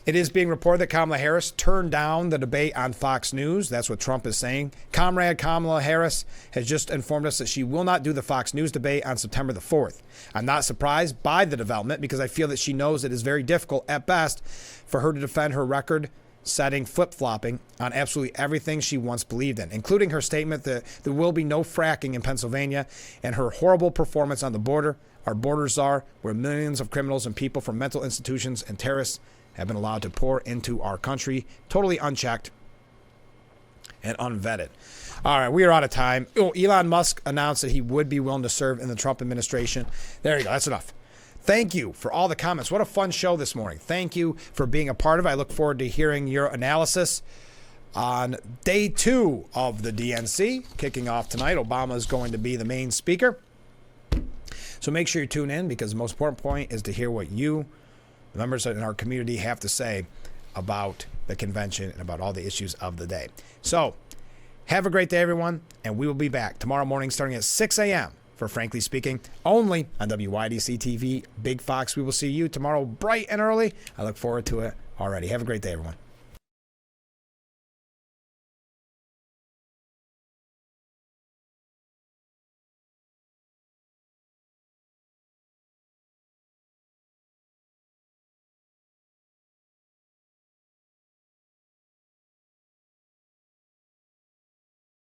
It is being reported that Kamala Harris turned down the debate on Fox News. That's what Trump is saying. Comrade Kamala Harris has just informed us that she will not do the Fox News debate on September the 4th. I'm not surprised by the development because I feel that she knows it is very difficult at best for her to defend her record-setting flip-flopping on absolutely everything she once believed in, including her statement that there will be no fracking in Pennsylvania and her horrible performance on the border. Our borders are where millions of criminals and people from mental institutions and terrorists have been allowed to pour into our country totally unchecked and unvetted. All right, we are out of time. Oh, Elon Musk announced that he would be willing to serve in the Trump administration. There you go. That's enough. Thank you for all the comments. What a fun show this morning. Thank you for being a part of it. I look forward to hearing your analysis on day 2 of the DNC. Kicking off tonight, Obama is going to be the main speaker. So make sure you tune in, because the most important point is to hear what you, the members in our community, have to say about the convention and about all the issues of the day. So have a great day, everyone, and we will be back tomorrow morning starting at 6 a.m. for Frankly Speaking, only on WYDC TV, Big Fox. We will see you tomorrow bright and early. I look forward to it already. Have a great day, everyone.